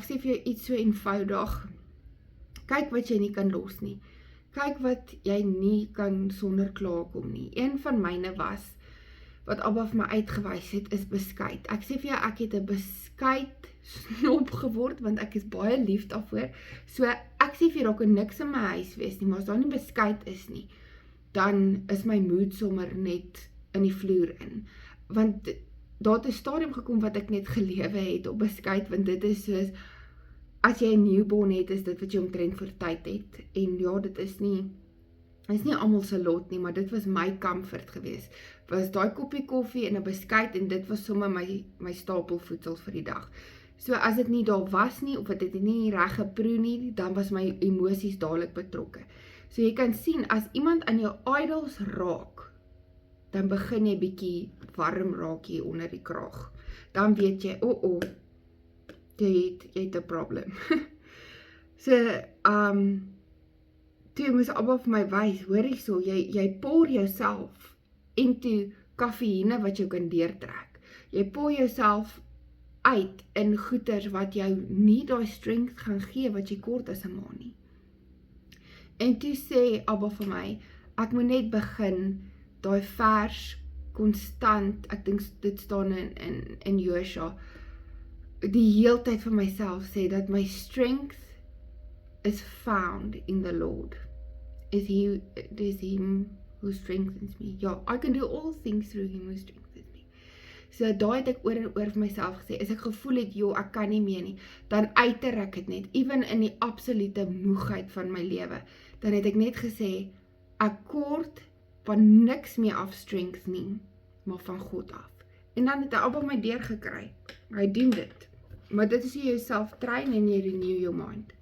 sê vir jou iets so eenvoudig, kyk wat jy nie kan los nie, kyk wat jy nie kan sonder klaarkom nie. Een van myne was, wat Abba vir my uitgewys het, is beskuit. Ek sê vir jou, ek het 'n beskuit snop geword, want ek is baie lief daarvoor. So ek sê vir jou, daar kan niks in my huis wees nie, maar as daar nie beskuit is nie, dan is my moed sommer net in die vloer in. Want daar het 'n stadium gekom wat ek net gelewe het op beskuit, want dit is soos, as jy 'n newborn het, is dit wat jy omtrent vir tyd het. En ja, dit is nie almal se lot nie, maar dit was my comfort gewees. Was daai koppie koffie en 'n beskuit, en dit was sommer my stapel voedsel vir die dag. So as dit nie daar was nie, of dit het nie reg geproe nie, dan was my emosies dadelik betrokke. So jy kan sien, as iemand aan jou idols raak, dan begin jy bietjie warm raak hier onder die kraag. Dan weet jy, jy het 'n probleem. So, toe moes Abba vir my wys, hoor hierso, jy pour jouself into kafeïne wat jou kan deurtrek. Jy pull jouself uit in goeders wat jou nie daai strength gaan gee wat jy kort as 'n ma nie. En toe sê Abba vir my, ek moet net begin daai vers konstant, ek dink dit staan in Josua, die heeltyd vir myself sê dat my strength is found in the Lord. Is him who strengthens me. Ja, I can do all things through him who strengthens me. So daai het ek oor en oor vir myself gesê, as ek gevoel het, ek kan nie meer nie, dan uiter ek het net, even in die absolute moegheid van my lewe, dan het ek net gesê, ek kort van niks meer af strength nie, maar van God af. En dan het hy Abba my deur gekry. Hy doen dit. Maar dit is jy jouself train en jy renew your mind.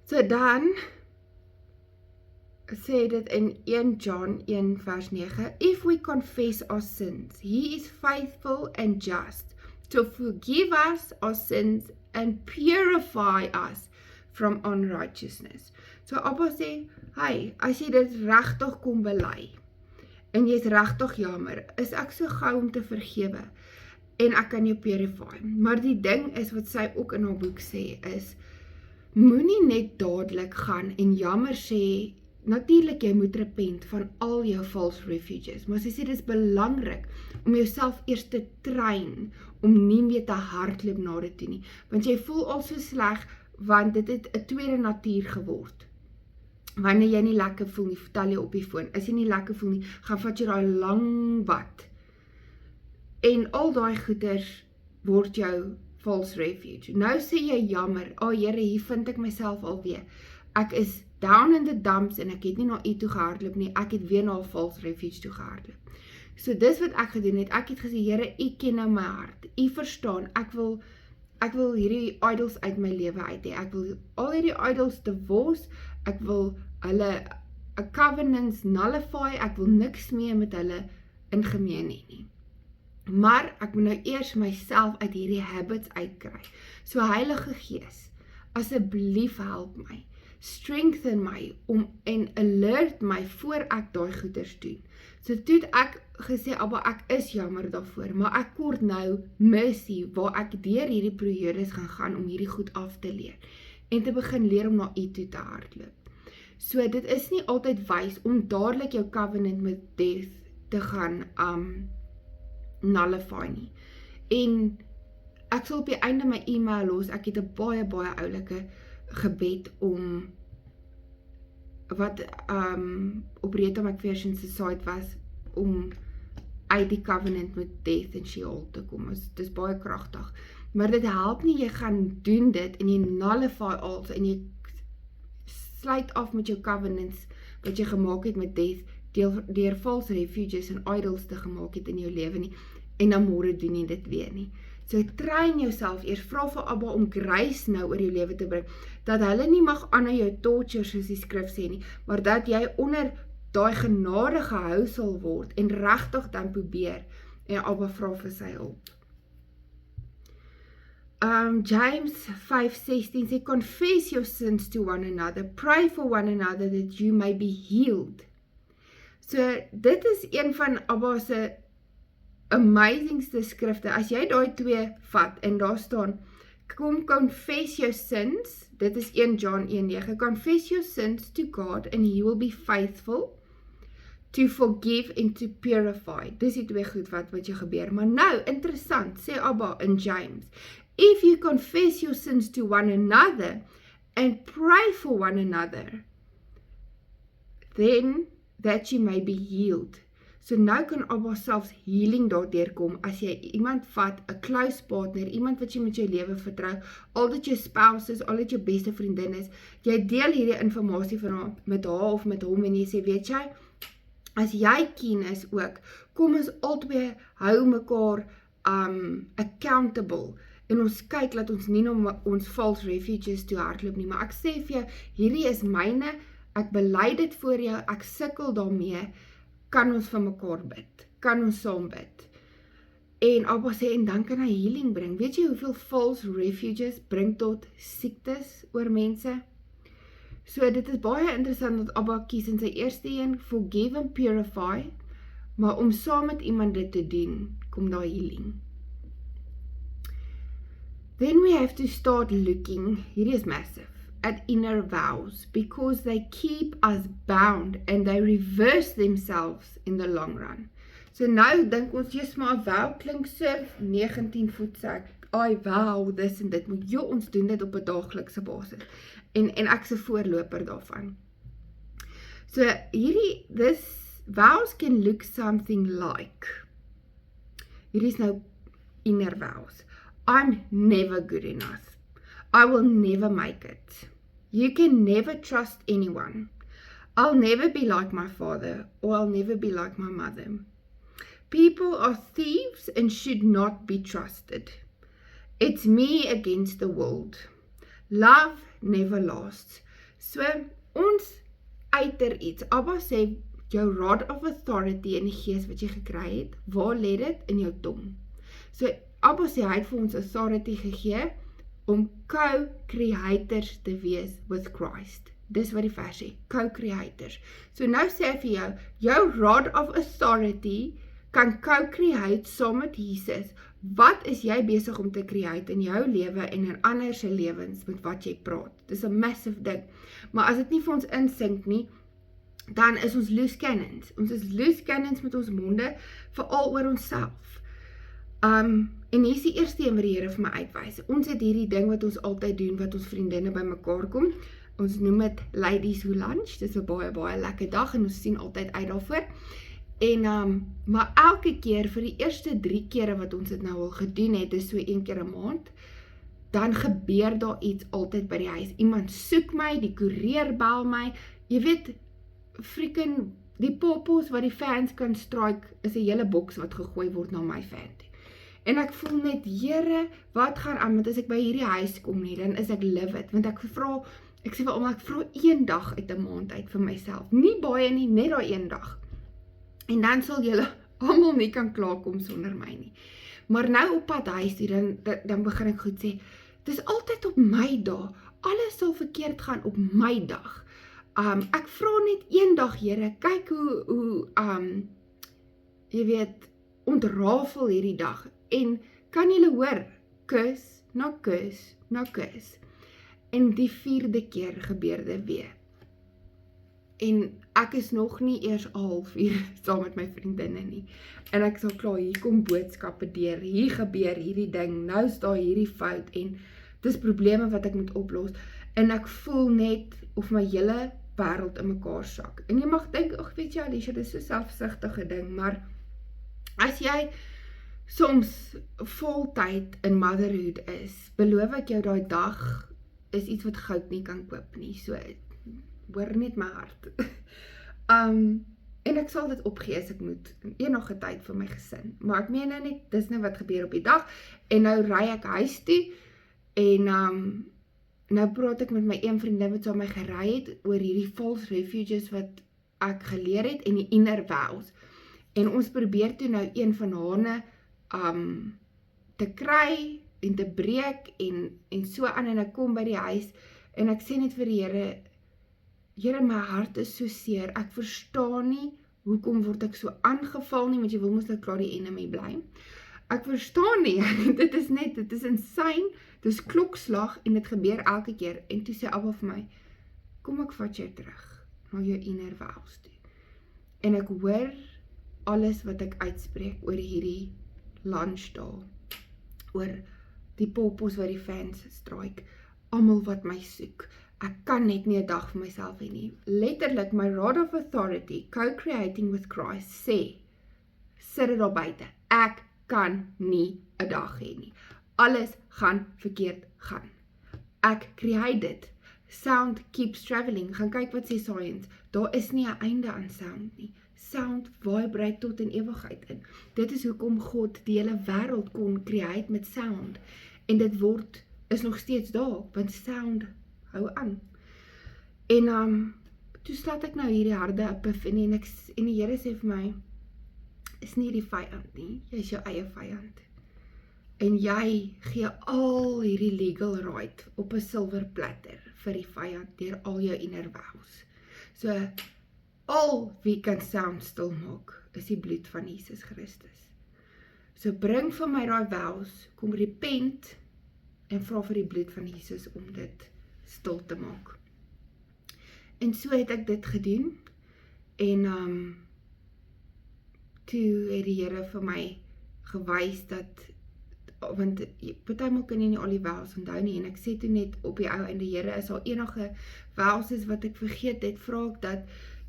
So dan sê dit in 1 John 1 vers 9, if we confess our sins, he is faithful and just to forgive us our sins and purify us from unrighteousness. So Abba sê, hey, as jy dit regtig kom bely, en jy is regtig jammer, is ek so gou om te vergewe, en ek kan jou purify. Maar die ding is, wat sy ook in haar boek sê, is, moenie net dadelik gaan en jammer sê, natuurlijk jy moet repent van al jou false refuges, maar sy sê, dit is belangrik om jouself eers te train, om nie meer te hardloop na dit toe nie, want jy voel al so sleg, want dit het 'n tweede natuur geword. Wanneer jy nie lekker voel nie, vertel jy op die foon, as jy nie lekker voel nie, gaan vat jy daai lang bad, en al daai goeders word jou false refuge. Nou sê jy jammer, Here, hier vind ek myself alweer, ek is down in the dumps, en ek het nie na u toe gehardloop nie, ek het weer na 'n false refuge toe gehardloop. So dis wat ek gedoen het, ek het gesê, Here, u ken nou my hart, u verstaan, ek wil hierdie idols uit my lewe uit hê, ek wil al hierdie idols divorce, ek wil hulle covenants nullify, ek wil niks meer met hulle in gemeen hê nie. Maar ek moet nou eers myself uit hierdie habits uitkry. So Heilige Gees, asseblief help my, strengthen my, en alert my voor ek daai goeders doen. So toe het ek gesê, Abba, ek is jammer daarvoor, maar ek kort nou mercy, waar ek deur hierdie periodes gaan om hierdie goed af te leer, en te begin leer om na u toe te hardloop. So dit is nie altyd wys om dadelik jou covenant met death te gaan nullify nie. En ek sal op die einde my e-mail los, ek het 'n baie oulike gebed om, wat op Rita McPherson se site was, om uit die covenant met death en Sheol te kom. Dit is baie kragtig. Maar dit help nie, jy gaan doen dit, en jy nullify alles, en jy sluit af met jou covenants, wat jy gemaak het met death, deur false refuges en idols te gemaak het in jou lewe nie, en dan môre doen jy dit weer nie. So train jouself eers, vra vir Abba om grace nou oor jou lewe te bring, dat hulle nie mag aan jou torture, soos die skrif sê nie, maar dat jy onder daai genade gehou sal word, en regtig dan probeer, en Abba vra vir sy hulp. James 5:16 sê, confess your sins to one another, pray for one another that you may be healed. So dit is een van Abba se amazingste skrifte, as jy daai twee vat, en daar staan, kom confess your sins, dit is 1 John 1:9, confess your sins to God, and he will be faithful to forgive and to purify. Dis die twee goed wat jy gebeur, maar nou, interessant, sê Abba in James, if you confess your sins to one another, and pray for one another, then that you may be healed. So nou kan Abba selfs healing daardeur kom, as jy iemand vat, 'n close partner, iemand wat jy met jou lewe vertrou, al dit jou spouse is, al dit jou beste vriendin is, jy deel hierdie informasie met haar of met hom, en jy sê, weet jy, as jy keen is ook, kom ons albei hou mekaar accountable, en ons kyk, dat ons nie na ons false refuges toe hardloop nie, maar ek sê vir jou, hierdie is myne, ek bely dit voor jou, ek sukkel daarmee, kan ons vir mekaar bid, kan ons saam bid. En Abba sê, en dan kan hy healing bring. Weet jy hoeveel false refuges bring tot siektes oor mense? So dit is baie interessant dat Abba kies in sy eerste een, forgive and purify, maar om saam met iemand dit te doen, kom daar healing. Then we have to start looking, hierdie is massive, at inner vows, because they keep us bound and they reverse themselves in the long run. So nou dink ons, jy's maar 'n vow klink so 19 voet sê ek, I vow dis en dit, moet ons doen dit op 'n daaglikse basis. En ek's 'n voorloper daarvan. So this vows can look something like, hierdie is nou inner vows. I'm never good enough. I will never make it. You can never trust anyone. I'll never be like my father, or I'll never be like my mother. People are thieves and should not be trusted. It's me against the world. Love never lasts. So, ons uiter iets. Abba sê, jou rod of authority in die gees wat jy gekry het, waar lê dit? In jou tong. So, Abba sê, hy het vir ons authority gegee, om co-creators te wees with Christ. Dis wat die vers sê, co-creators. So nou sê hy vir jou rod of authority kan co-create saam met Jesus. Wat is jy besig om te create in jou lewe en in ander se lewens met wat jy praat? Dis 'n massive ding. Maar as dit nie vir ons insink nie, dan is ons loose cannons. Ons is loose cannons met ons monde, veral oor onsself. En hier is die eerste een wat die Here vir my uitwys. Ons het hierdie ding wat ons altyd doen, wat ons vriendinne by mekaar kom. Ons noem dit Ladies Who Lunch. Dis 'n baie lekker dag en ons sien altyd uit daarvoor. En maar elke keer vir die eerste 3 kere wat ons dit nou al gedoen het, dis so 1 keer 'n maand, dan gebeur daar iets altyd by die huis. Iemand soek my, die koerier bel my. Jy weet, freaking die popos wat die fans kan strike, is 'n hele boks wat gegooi word na my fan toe. En ek voel net, Here, wat gaan aan, want as ek by hierdie huis kom nie, dan is ek livid, want ek sê vir almal, ek vra 1 dag uit 'n maand uit vir myself, nie baie nie, net daai 1 dag, en dan sal julle almal nie kan klaarkom sonder my nie, maar nou op pad huis toe, dan begin ek goed sê, dis altyd op my dag, alles sal verkeerd gaan op my dag, ek vra net 1 dag, Here, kyk hoe jy weet, ontrafel hierdie dag, en kan julle hoor, kus, na kus, na kus, en die 4de keer gebeur dit weer, en ek is nog nie eers 1/2 saam met my vriendinne nie, en ek sal klaar, hier kom boodskappe deur, hier gebeur hierdie ding, nou is daar hierdie fout, en dis probleme wat ek moet oplos, en ek voel net, of my hele wêreld in mekaar sak, en jy mag dink, ag weet jy Alicia, dis so selfsugtige ding, maar, as jy soms voltyd in motherhood is, beloof ek jou daai dag is iets wat goud nie kan koop nie, so hoor net my hart. En ek sal dit opgee as ek moet, enige tyd vir my gesin, maar ek meen nou net, dis nou wat gebeur op die dag, en nou ry ek huis toe, en nou praat ek met my een vriendin wat saam my gery het, oor hierdie false refuges wat ek geleer het, en die inner vows, en ons probeer toe nou een van hane te kry, en te breek, en so aan, en ek kom by die huis, en ek sê net vir die Here, my hart is so seer, ek verstaan nie, hoekom word ek so aangeval nie, want jy wil mos dat klaar die enemy bly, ek verstaan nie, dit is insane, dit is klokslag, en dit gebeur elke keer, en toe sê Abba vir my, kom ek vat jou terug, na jou inner vows toe, en ek hoor alles wat ek uitspreek, oor hierdie lunchdaal, oor die popos wat die fans strike, almal wat my soek, ek kan net nie 'n dag vir myself hê nie, letterlik, my rod of authority, co-creating with Christ, sê, sit dit daar buite, ek kan nie 'n dag hê nie, alles gaan verkeerd gaan, ek create dit, sound keeps traveling, gaan kyk wat sê science, daar is nie 'n einde aan sound nie, sound vibrate tot in ewigheid in, dit is hoekom God die hele wêreld kon create met sound, en dit is nog steeds daar, want sound hou aan, en toe slaat ek nou hierdie harde epiphany, en die Here sê vir my, is nie die vyand nie, jy is jou eie vyand, en jy gee al hierdie legal right, op 'n silver platter, vir die vyand, deur al jou inner vows, so, al wie kan sound stil maak, is die bloed van Jesus Christus. So bring vir my daai vows, kom repent en vra vir die bloed van Jesus om dit stil te maak. En so het ek dit gedoen en toe het die Here vir my gewys dat, want partymal kan jy nie al die vows onthou nie, en ek sê toe net op die ou einde, Here, is daar enige vows is wat ek vergeet het, vra ek dat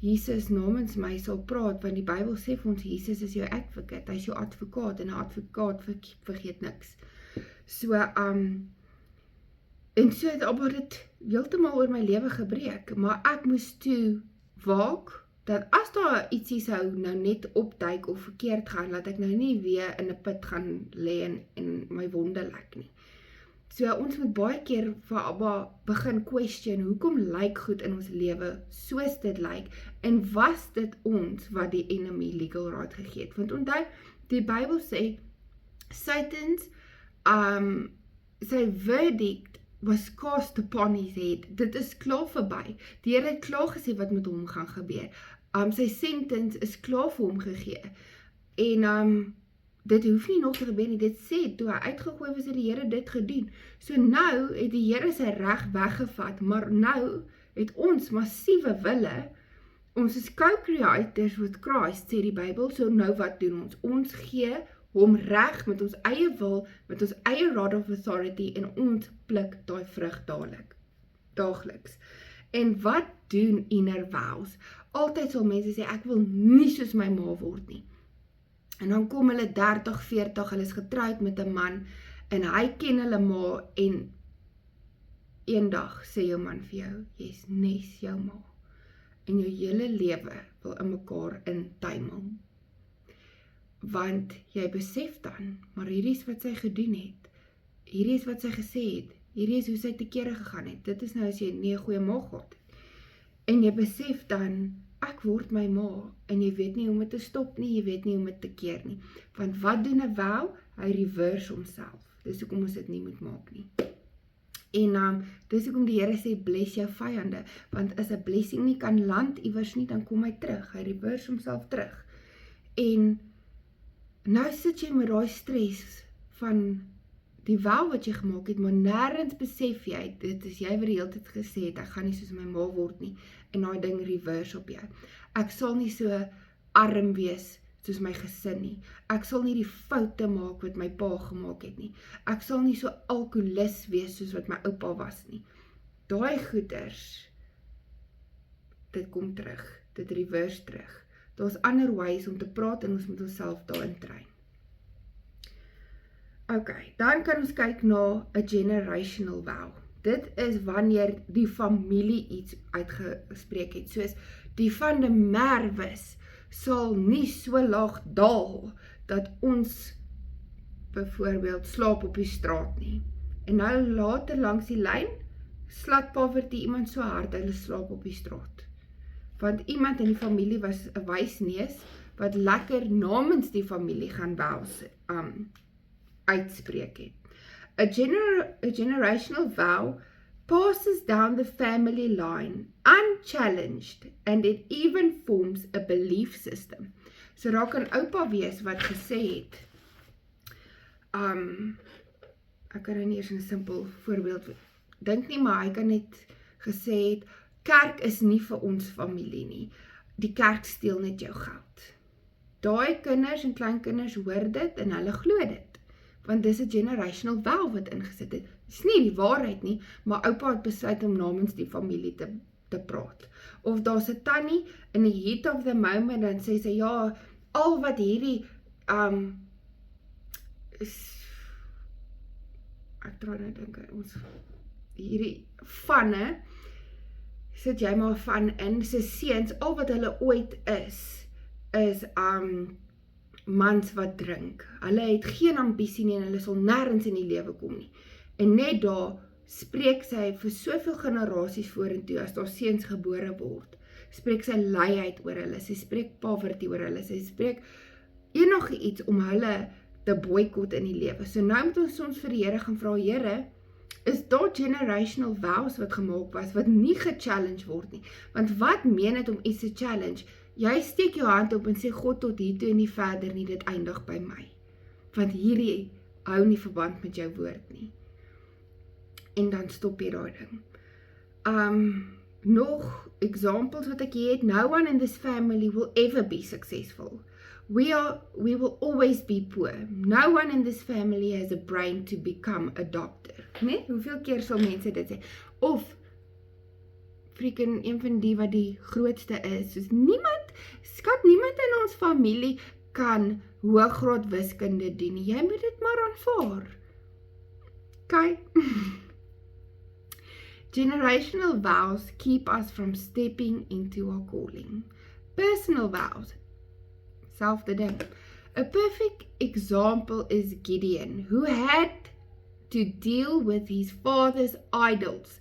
Jesus namens my sal praat, want die Bybel sê vir ons, Jesus is jou advocate, hy is jou advokaat, en 'n advokaat vergeet niks. So, en so het almal dit heeltemal oor my lewe gebreek, maar ek moes toe waak, dat as daar ietsie sou nou net opduik of verkeerd gaan, dat ek nou nie weer in 'n put gaan lê en my wonde lek nie. So ons moet baie keer vir Abba begin question, hoekom lyk goed in ons lewe soos dit lyk, en was dit ons wat die enemy legal right gegee het? Want onthou, die Bybel sê, Satan's sy verdict was cast upon his head. Dit is klaar verby. Die Here het klaar gesê wat met hom gaan gebeur. Sy sentence is klaar vir hom gegee. En dit hoef nie nog te gebeur nie. Dit sê, toe hy uitgegooi was, het die Here dit gedoen. So nou het die Here sy reg weggevat, maar nou het ons massiewe wille. Ons is co-creators with Christ, sê die Bybel. So nou wat doen ons? Ons gee hom reg met ons eie wil, met ons eie rod of authority, en ons pluk daai vrug daagliks. En wat doen inner vows? Altyd sal mense sê, ek wil nie soos my ma word nie. En dan kom hulle 30, 40, hulle is getroud met 'n man, en hy ken hulle ma, en eendag sê jou man vir jou, jy's nes jou ma, en jou hele lewe wil in mekaar intuimel. Want jy besef dan, maar hierdie is wat sy gedoen het, hierdie is wat sy gesê het, hierdie is hoe sy te kere gegaan het, dit is nou as jy nie 'n goeie ma gehad het. En jy besef dan, ek word my ma, en jy weet nie hoe om dit te stop nie, jy weet nie hoe om dit te keer nie. Want wat doen 'n vow? Hy reverse homself. Dis hoekom ons dit nie moet maak nie. En dis hoekom die Here sê, bless jou vyande, want as 'n blessing nie kan land iewers nie, dan kom hy terug, hy reverse homself terug. En nou sit jy met daai stres van die vow wat jy gemaak het, maar nêrens besef jy, dit is jy wat die hele tyd gesê het, ek gaan nie soos my ma word nie, en daai ding reverse op jou. Ek sal nie so arm wees soos my gesin nie. Ek sal nie die foute maak wat my pa gemaak het nie. Ek sal nie so alkoholist wees soos wat my oupa was nie. Daai goeders, dit kom terug, dit reverse terug. Daar's ander ways om te praat, en ons moet onsself daarin train. Ok, dan kan ons kyk na 'n generational vow. Dit is wanneer die familie iets uitgespreek het, soos die van die Merwes sal nie so laag daal, dat ons byvoorbeeld slaap op die straat nie. En nou later langs die lyn, slat poverty iemand so hard, hulle slaap op die straat. Want iemand in die familie was 'n wysneus, wat lekker namens die familie gaan vows uitspreek het. A generational vow passes down the family line unchallenged, and it even forms a belief system. So daar kan oupa wees wat gesê het, ek kan nie eers 'n simpel voorbeeld dink nie, maar hy kan net gesê het, kerk is nie vir ons familie nie, die kerk steel net jou geld. Daai kinders en kleinkinders hoor dit en hulle glo dit, want dis 'n generational vow wat ingesit het. Dis nie die waarheid nie, maar oupa het besluit om namens die familie te praat. Of daar's 'n tannie in die heat of the moment, dan sê sy, ja, al wat hierdie ek draai nou dink ons hierdie vanne, sit jy maar van in, sy seuns, al wat hulle ooit is mans wat drink. Hulle het geen ambisie nie en hulle sal nêrens in die lewe kom nie. En net daar spreek sy vir soveel generasies vorentoe, as daar seuns gebore word, spreek sy luiheid oor hulle, sy spreek poverty oor hulle, sy spreek enige iets om hulle te boycott in die lewe. So nou moet ons soms vir die Here gaan vra, Here, is daar generational vows wat gemaak was, wat nie gechallenge word nie? Want wat meen het om iets te challenge? Jy steek jou hand op en sê, God, tot hier toe en nie verder nie, dit eindig by my. Want hierdie hou nie verband met jou woord nie. En dan stop jy daai ding. Nog examples wat ek hier het, no one in this family will ever be successful. We will always be poor. No one in this family has a brain to become a doctor. Nee? Hoeveel keer sal mense dit sê? Of, freaking een van die wat die grootste is, soos niemand in ons familie kan hoëgraad wiskunde doen. Jy moet dit maar aanvaar. Okay? Generational vows keep us from stepping into our calling. Personal vows, selfde ding. A perfect example is Gideon, who had to deal with his father's idols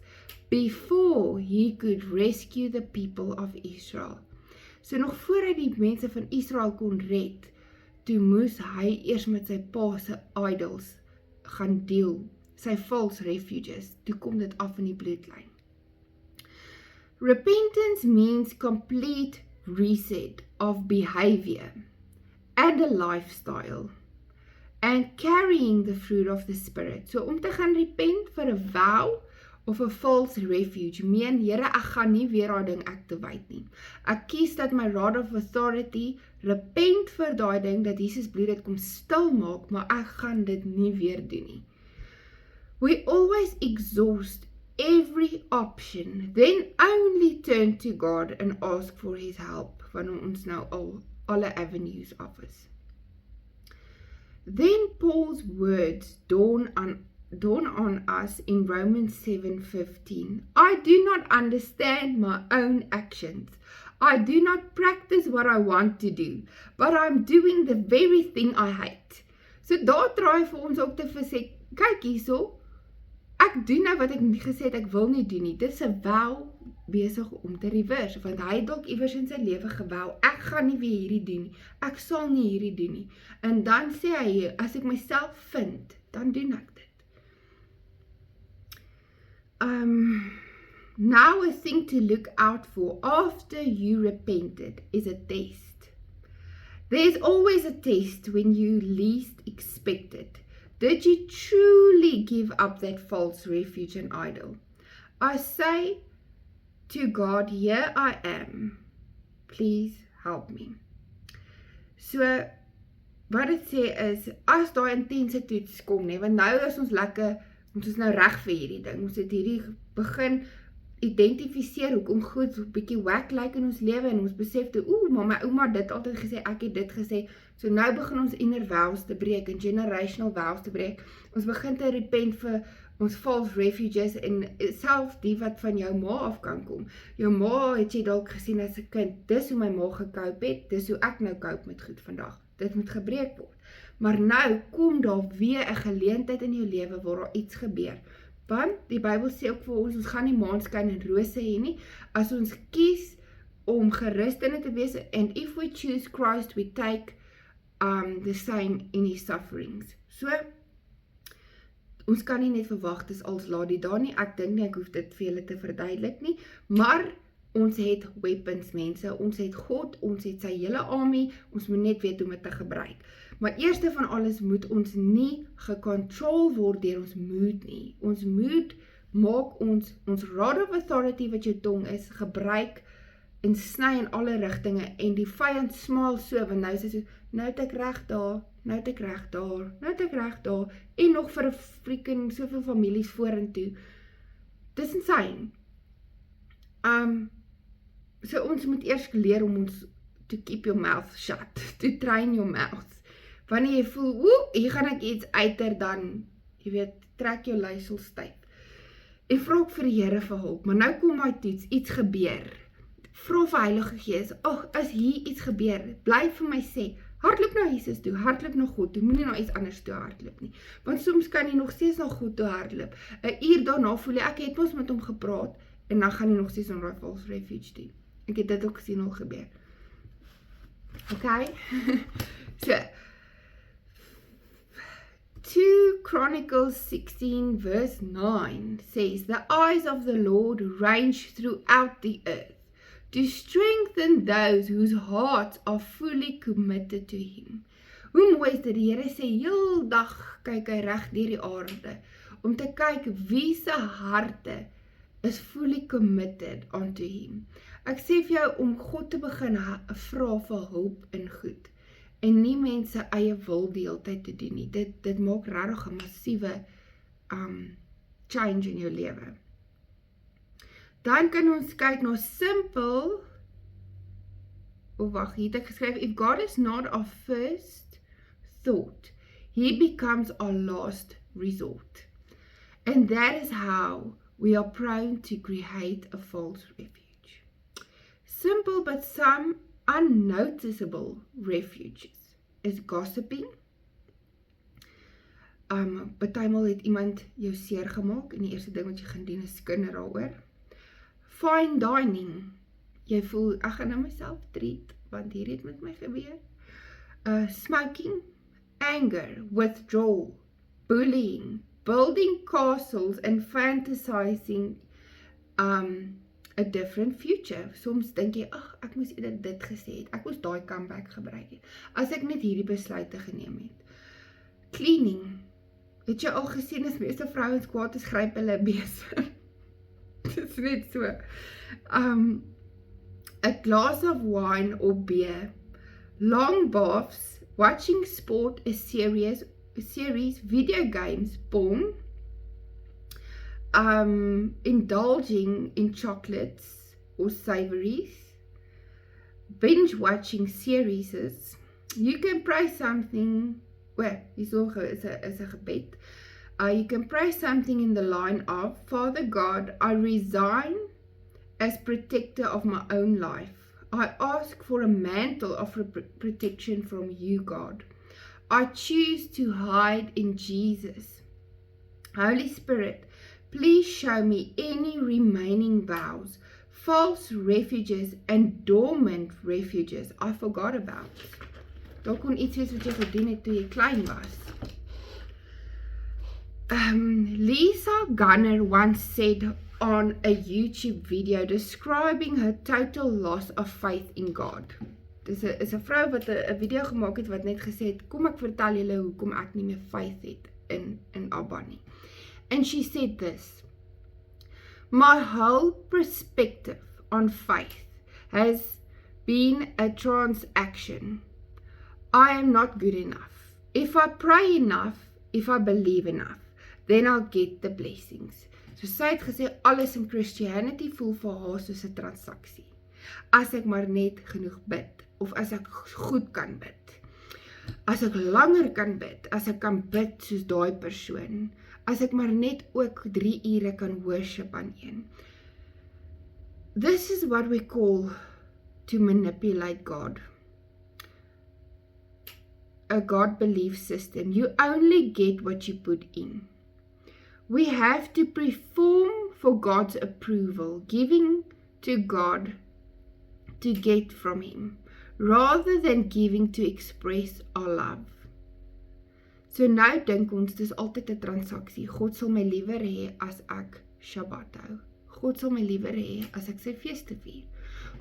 before he could rescue the people of Israel. So nog voor hy die mense van Israel kon red, toe moes hy eers met sy pa se idols gaan deel, sy false refuges, toe kom dit af in die bloedlyn. Repentance means complete reset of behavior and a lifestyle and carrying the fruit of the Spirit. So om te gaan repent vir 'n vow of 'n false refuge, meen, Here, ek gaan nie weer daai ding activate nie. Ek kies dat my rod of authority repent vir daai ding, dat Jesus bloed dit kom stil maak, maar ek gaan dit nie weer doen nie. We always exhaust every option, then only turn to God and ask for His help, wanneer ons nou al alle avenues offers. Then Paul's words dawn on us in Romans 7:15. I do not understand my own actions. I do not practice what I want to do, but I'm doing the very thing I hate. So daar draai vir ons op te sê, kyk hierso, ek doen nou wat ek nie gesê het ek wil nie doen nie. Dit is 'n vow besig om te reverse, want hy het dalk iewers in sy lewe gewou, ek gaan nie weer hierdie doen nie, ek sal nie hierdie doen nie. En dan sê hy, as ek myself vind, dan doen ek dit. Now a thing to look out for after you repented is a test. There's always a test when you least expect it. Did you truly give up that false refuge and idol? I say to God, here I am. Please help me. So, wat dit sê is, as daai intense toets kom, nee, want nou is ons lekker, ons is nou reg vir hierdie ding, ons het hierdie begin identifiseer hoekom goed so 'n bietjie whack lyk in ons lewe en ons besef toe, maar my ouma het dit altyd gesê, ek het dit gesê. So nou begin ons inner vows te breek en generational vows te breek. Ons begin te repent vir ons false refuges en self die wat van jou ma af kan kom. Jou ma het jy dalk gesien as 'n kind, dis hoe my ma gekoop het, dis hoe ek nou koop met goed vandag. Dit moet gebreek word. Maar nou kom daar weer 'n geleentheid in jou lewe waar daar iets gebeur. Want die Bybel sê ook vir ons gaan nie maanskyn en rose hê nie, as ons kies om gerus in te wees, and if we choose Christ, we take the same in His sufferings. So, ons kan nie net verwag, dis als laat die daar nie, ek dink nie, ek hoef dit vir julle te verduidelik nie, maar ons het weapons mense, ons het God, ons het sy hele army, ons moet net weet hoe om dit te gebruik. Maar eerste van alles moet ons nie gecontrol word deur ons moed nie. Ons moed maak ons rod of authority wat jou tong is, gebruik en sny in alle rigtinge en die vyand smaal so, want nou sê so, nou het ek reg daar, nou het ek reg daar, nou het ek reg daar, en nog vir 'n freaking soveel families vorentoe. Dis insane. So ons moet eers leer om ons to keep your mouth shut, to train your mouth. Wanneer jy voel, hier gaan ek iets uiter, dan, jy weet, trek jou luisel styf. En vra ook vir die Here vir hulp, maar nou kom my toets, iets gebeur. Vra vir Heilige Gees, as hier iets gebeur, bly vir my sê, hardloop na Jesus toe, hardloop na God toe, moenie na iets anders toe hardloop nie. Want soms kan jy nog steeds na God toe hardloop. 'n uur daarna voel jy, ek het mos met hom gepraat, en dan gaan jy nog steeds na false refuge toe. Ek het dit ook gesien al gebeur. Okay? So, 2 Chronicles 16 verse 9 says, the eyes of the Lord range throughout the earth to strengthen those whose hearts are fully committed to him. Hoe mooi is dit, die Here sê, heel dag kyk hy reg deur die aarde, om te kyk wie se harte is fully committed onto him. Ek sê vir jou om God te begin vra vir hulp in goed, en nie mense eie wil die hele tyd te doen nie. Dit maak regtig 'n massiewe change in jou lewe. Dan kan ons kyk na simpel, hier het ek geskryf, if God is not our first thought, he becomes our last resort. And that is how we are prone to create a false refuge. Simple but some unnoticeable refuges is gossiping. Partymal het iemand jou seer gemaak en die eerste ding wat jy gaan doen is skinder daaroor. Fine dining. Jy voel, ek gaan nou myself treat, want hier het met my gebeur. Smoking, anger, withdrawal, bullying, building castles and fantasizing a different future. Soms dink jy, ek moes eerder dit gesê het, ek moes daai comeback gebruik het, as ek net hierdie besluite geneem het. Cleaning. Het jy al gesien, as meeste vrouens kwaad is, gryp hulle besig. Dit is net so. A glass of wine or beer, long baths, watching sport, a series, video games, porn, indulging in chocolates or savories, binge watching series. You can pray something, is 'n gebed. You can pray something in the line of, Father God, I resign as protector of my own life. I ask for a mantle of protection from you, God. I choose to hide in Jesus. Holy Spirit, please show me any remaining vows, false refuges and dormant refuges I forgot about. Daar kon iets wees wat jy gedoen het toe jy klein was. Lisa Gunner once said on a YouTube video describing her total loss of faith in God. Dis is 'n vrou wat 'n video gemaak het wat net gesê het, kom ek vertel julle hoekom ek nie meer faith het in Abba nie. And she said this, my whole perspective on faith has been a transaction. I am not good enough. If I pray enough, if I believe enough, then I'll get the blessings. So sy het gesê, alles in Christianity voel vir haar soos 'n transaksie. As ek maar net genoeg bid, of as ek goed kan bid, as ek langer kan bid, as ek kan bid soos daai persoon, as ek maar net ook 3 ure kan worship aan een. This is what we call to manipulate God. A God belief system. You only get what you put in. We have to perform for God's approval, giving to God to get from him, rather than giving to express our love. So nou dink ons, dis altyd 'n transaksie. God sal my liewer hê as ek Shabbat hou. God sal my liewer hê as ek sy feeste vier.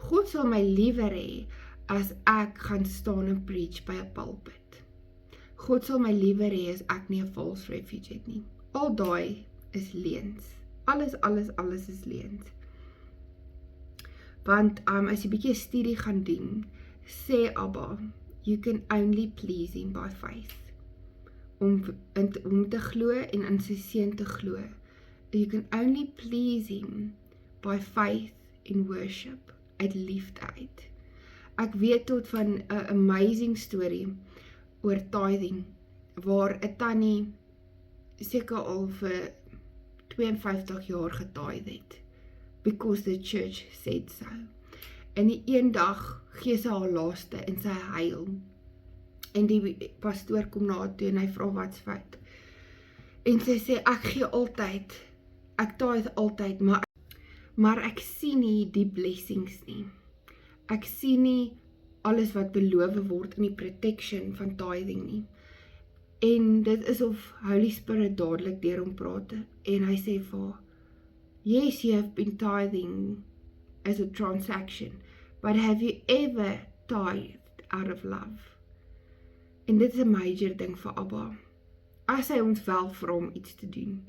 God sal my liewer hê as ek gaan staan en preach by 'n pulpit. God sal my liewer hê as ek nie 'n false refuge het nie. Al daai is leuns. Alles is leuns. Want as jy 'n bietjie studie gaan doen, sê Abba, you can only please him by faith. Om te glo en in sy seun te glo. You can only please him by faith in worship, uit liefde uit. Ek weet tot van 'n amazing story oor tithing, waar 'n tannie seker al vir 52 jaar getithe het, because the church said so. En die een dag gee sy haar laaste en sy huil. En die pastoor kom na haar toe en hy vra wat's fout. En sy sê, ek gee altyd, ek tithe altyd, maar ek sien nie die blessings nie. Ek sien nie alles wat beloof word in die protection van tithing nie. En dit is of Holy Spirit dadelik deur hom praat, en hy sê vir haar, yes, you have been tithing as a transaction, but have you ever tithed out of love? En dit is 'n major ding vir Abba. As hy ons wel vra om iets te doen,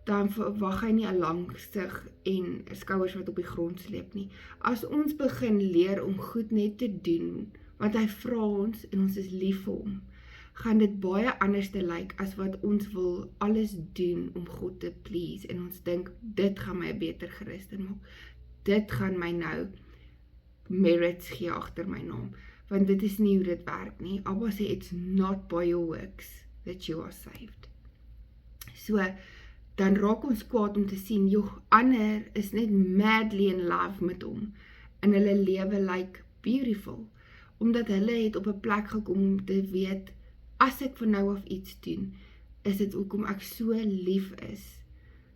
dan verwag hy nie 'n lang gesig en skouers wat op die grond sleep nie. As ons begin leer om goed net te doen, want hy vra ons en ons is lief vir hom, gaan dit baie anders te lyk as wat ons wil alles doen om God te please en ons dink, dit gaan my 'n beter Christen maak. Dit gaan my nou merits gee agter my naam, want dit is nie hoe dit werk nie. Abba sê, it's not by your works that you are saved. So, dan raak ons kwaad om te sien, joh, ander is net madly in love met hom, en hulle lewe lyk beautiful, omdat hulle het op 'n plek gekom om te weet, as ek van nou af iets doen, is dit hoekom ek so lief is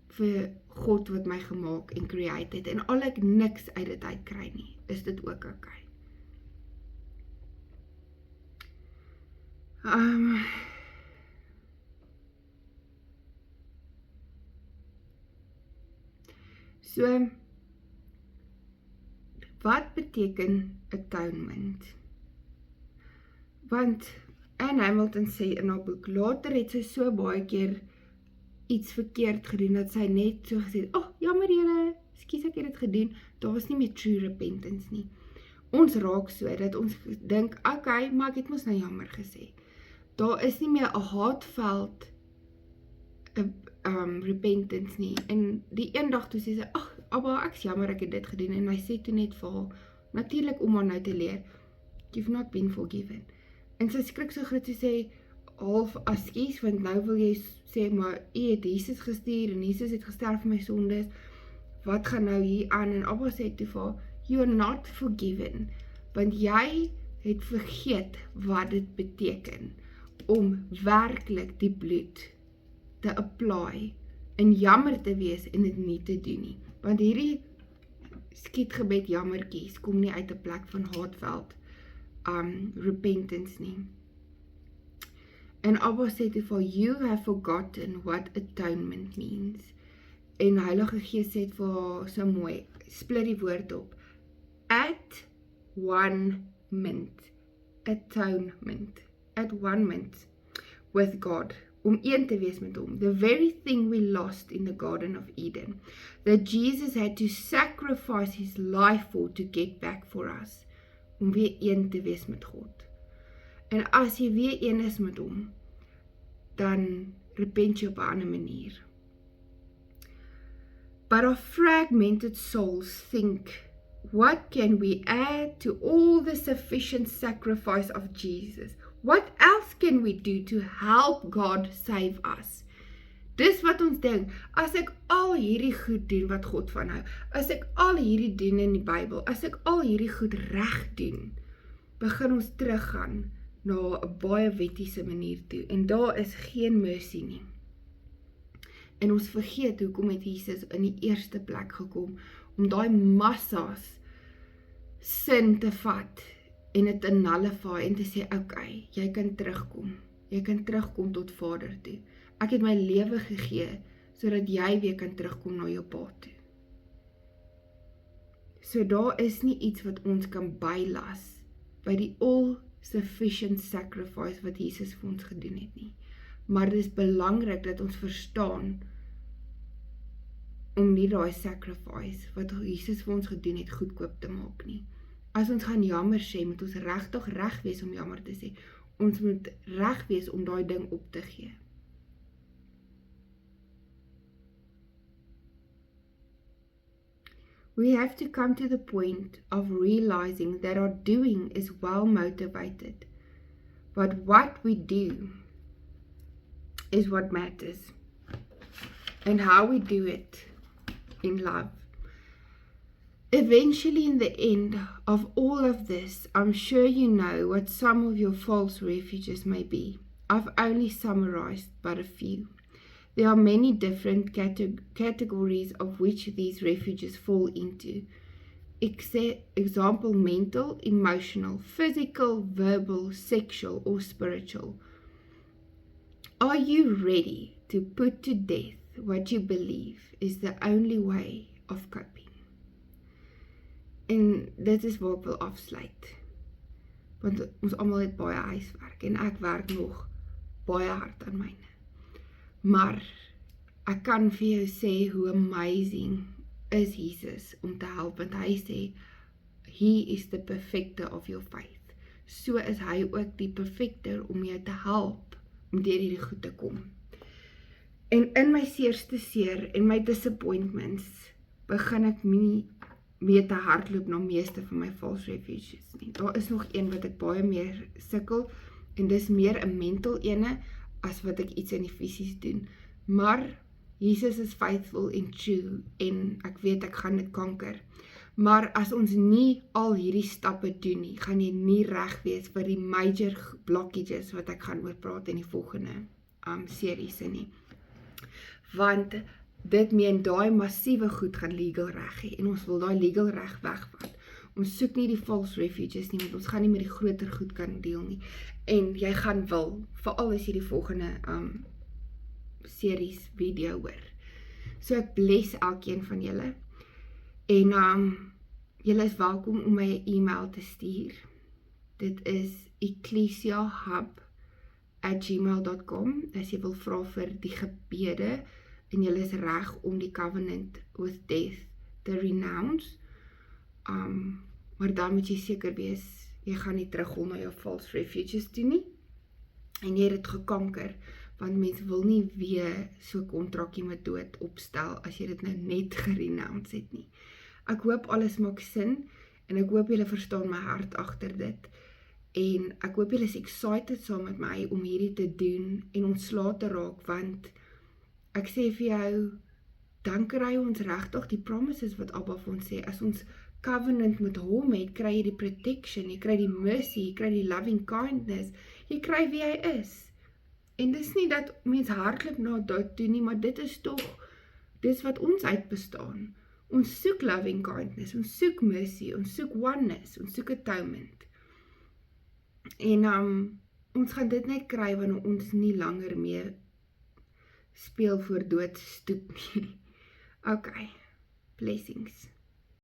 vir God wat my gemaak en create het, en al ek niks uit dit uitkry nie, is dit ook okay. So, wat beteken atonement? Want Anne Hamilton sê in haar boek, later het sy so baie keer iets verkeerd gedoen, dat sy net so gesê, jammer Here, ekskuus ek het dit gedoen, daar was nie meer true repentance nie. Ons raak so, dat ons dink, okay, maar ek het mos nou jammer gesê. Daar is nie meer 'n heartfelt repentance nie, en die eendag toe sê sy, Abba, ek's jammer ek het dit gedoen, en hy sê toe net vir haar, natuurlik om haar nou te leer, you've not been forgiven. En sy skrik so groot, sy sê, half askies, want nou wil jy sê, maar jy het Jesus gestuur, en Jesus het gesterf vir my sondes, wat gaan nou hier aan? En Abba sê toe vir haar, you are not forgiven, want jy het vergeet wat dit beteken, om werklik die bloed te apply, en jammer te wees, en dit nie te doen nie. Want hierdie skietgebed jammertjies kom nie uit 'n plek van heartfelt repentance nie. En Abba sê toe vir, you have forgotten what atonement means. En Heilige Gees sê vir haar so mooi, split die woord op. At one mint. Atonement. At one mint with God. Om een te wees met hom. The very thing we lost in the Garden of Eden. That Jesus had to sacrifice his life for to get back for us. Om weer een te wees met God. En as jy weer een is met hom, dan repent jy op 'n ander manier. But our fragmented souls think, what can we add to all the sufficient sacrifice of Jesus? What else can we do to help God save us? Dis wat ons dink, as ek al hierdie goed doen wat God van hou, as ek al hierdie doen in die Bybel, as ek al hierdie goed reg doen, begin ons teruggaan na 'n baie wettiese manier toe, en daar is geen mercy nie. En ons vergeet hoekom het Jesus in die eerste plek gekom, om daai massas sin te vat, en dit te nullify, en te sê, okay, jy kan terugkom tot Vader toe. Ek het my lewe gegee, sodat jy weer kan terugkom na jou Pa toe. So daar is nie iets wat ons kan bylas, by die all-sufficient sacrifice wat Jesus vir ons gedoen het nie. Maar dit is belangrik dat ons verstaan, om nie daai sacrifice, wat Jesus vir ons gedoen het, goedkoop te maak nie. As ons gaan jammer sê, moet ons regtig reg wees om jammer te sê. Ons moet reg wees om daai ding op te gee. We have to come to the point of realizing that our doing is well motivated, but what we do is what matters, and how we do it in love. Eventually, in the end of all of this, I'm sure you know what some of your false refuges may be. I've only summarized but a few. There are many different categories of which these refuges fall into. Example, mental, emotional, physical, verbal, sexual, or spiritual. Are you ready to put to death what you believe is the only way of coping? En dit is waar ek wil afsluit. Want ons almal het baie huiswerk en ek werk nog baie hard aan myne. Maar ek kan vir jou sê hoe amazing is Jesus om te help, want hy sê, He is the perfecter of your faith. So is hy ook die perfecter om jou te help om deur hierdie goed te kom. En in my seerste seer en my disappointments begin ek nie meer te hardloop na meeste van my false refuges nie. Daar is nog een wat ek baie meer sukkel en dis meer 'n mental ene as wat ek iets in die fisies doen. Maar Jesus is faithful and true en ek weet ek gaan dit kanker. Maar as ons nie al hierdie stappe doen nie, gaan jy nie reg wees vir die major blockages wat ek gaan oor praat in die volgende series nie. Want dit meen daai massiewe goed gaan legal reg hê en ons wil daai legal reg wegvat. Ons soek nie die false refuges nie, want ons gaan nie met die groter goed kan deel nie. En jy gaan wil, veral as jy die volgende series video hoor. So ek bless elkeen van julle. En julle is welkom om my 'n e-mail te stuur. Dit is ecclesiahub@gmail.com as jy wil vra vir die gebede en julle is reg om die covenant with death te renounce. Maar dan moet jy seker wees, jy gaan nie terughol na jou false refuges toe nie. En jy het dit gekanker, want mense wil nie weer so kontrakkie met dood opstel as jy dit nou net gerenounce het nie. Ek hoop alles maak sin en ek hoop julle verstaan my hart agter dit. En ek hoop julle is excited saam met my om hierdie te doen en ontslae te raak, want ek sê vir jou, dan kry ons regtig die promises wat Abba vir ons sê. As ons covenant met hom het, kry jy die protection, jy kry die mercy, jy kry die loving kindness, jy kry wie hy is. En dis nie dat mens hardloop na dood toe nie, maar dit is wat ons uitbestaan. Ons soek loving kindness, ons soek mercy, ons soek oneness, ons soek atonement. En ons gaan dit net kry wanneer ons nie langer meer speel voor dood stoep nie. Okay, blessings.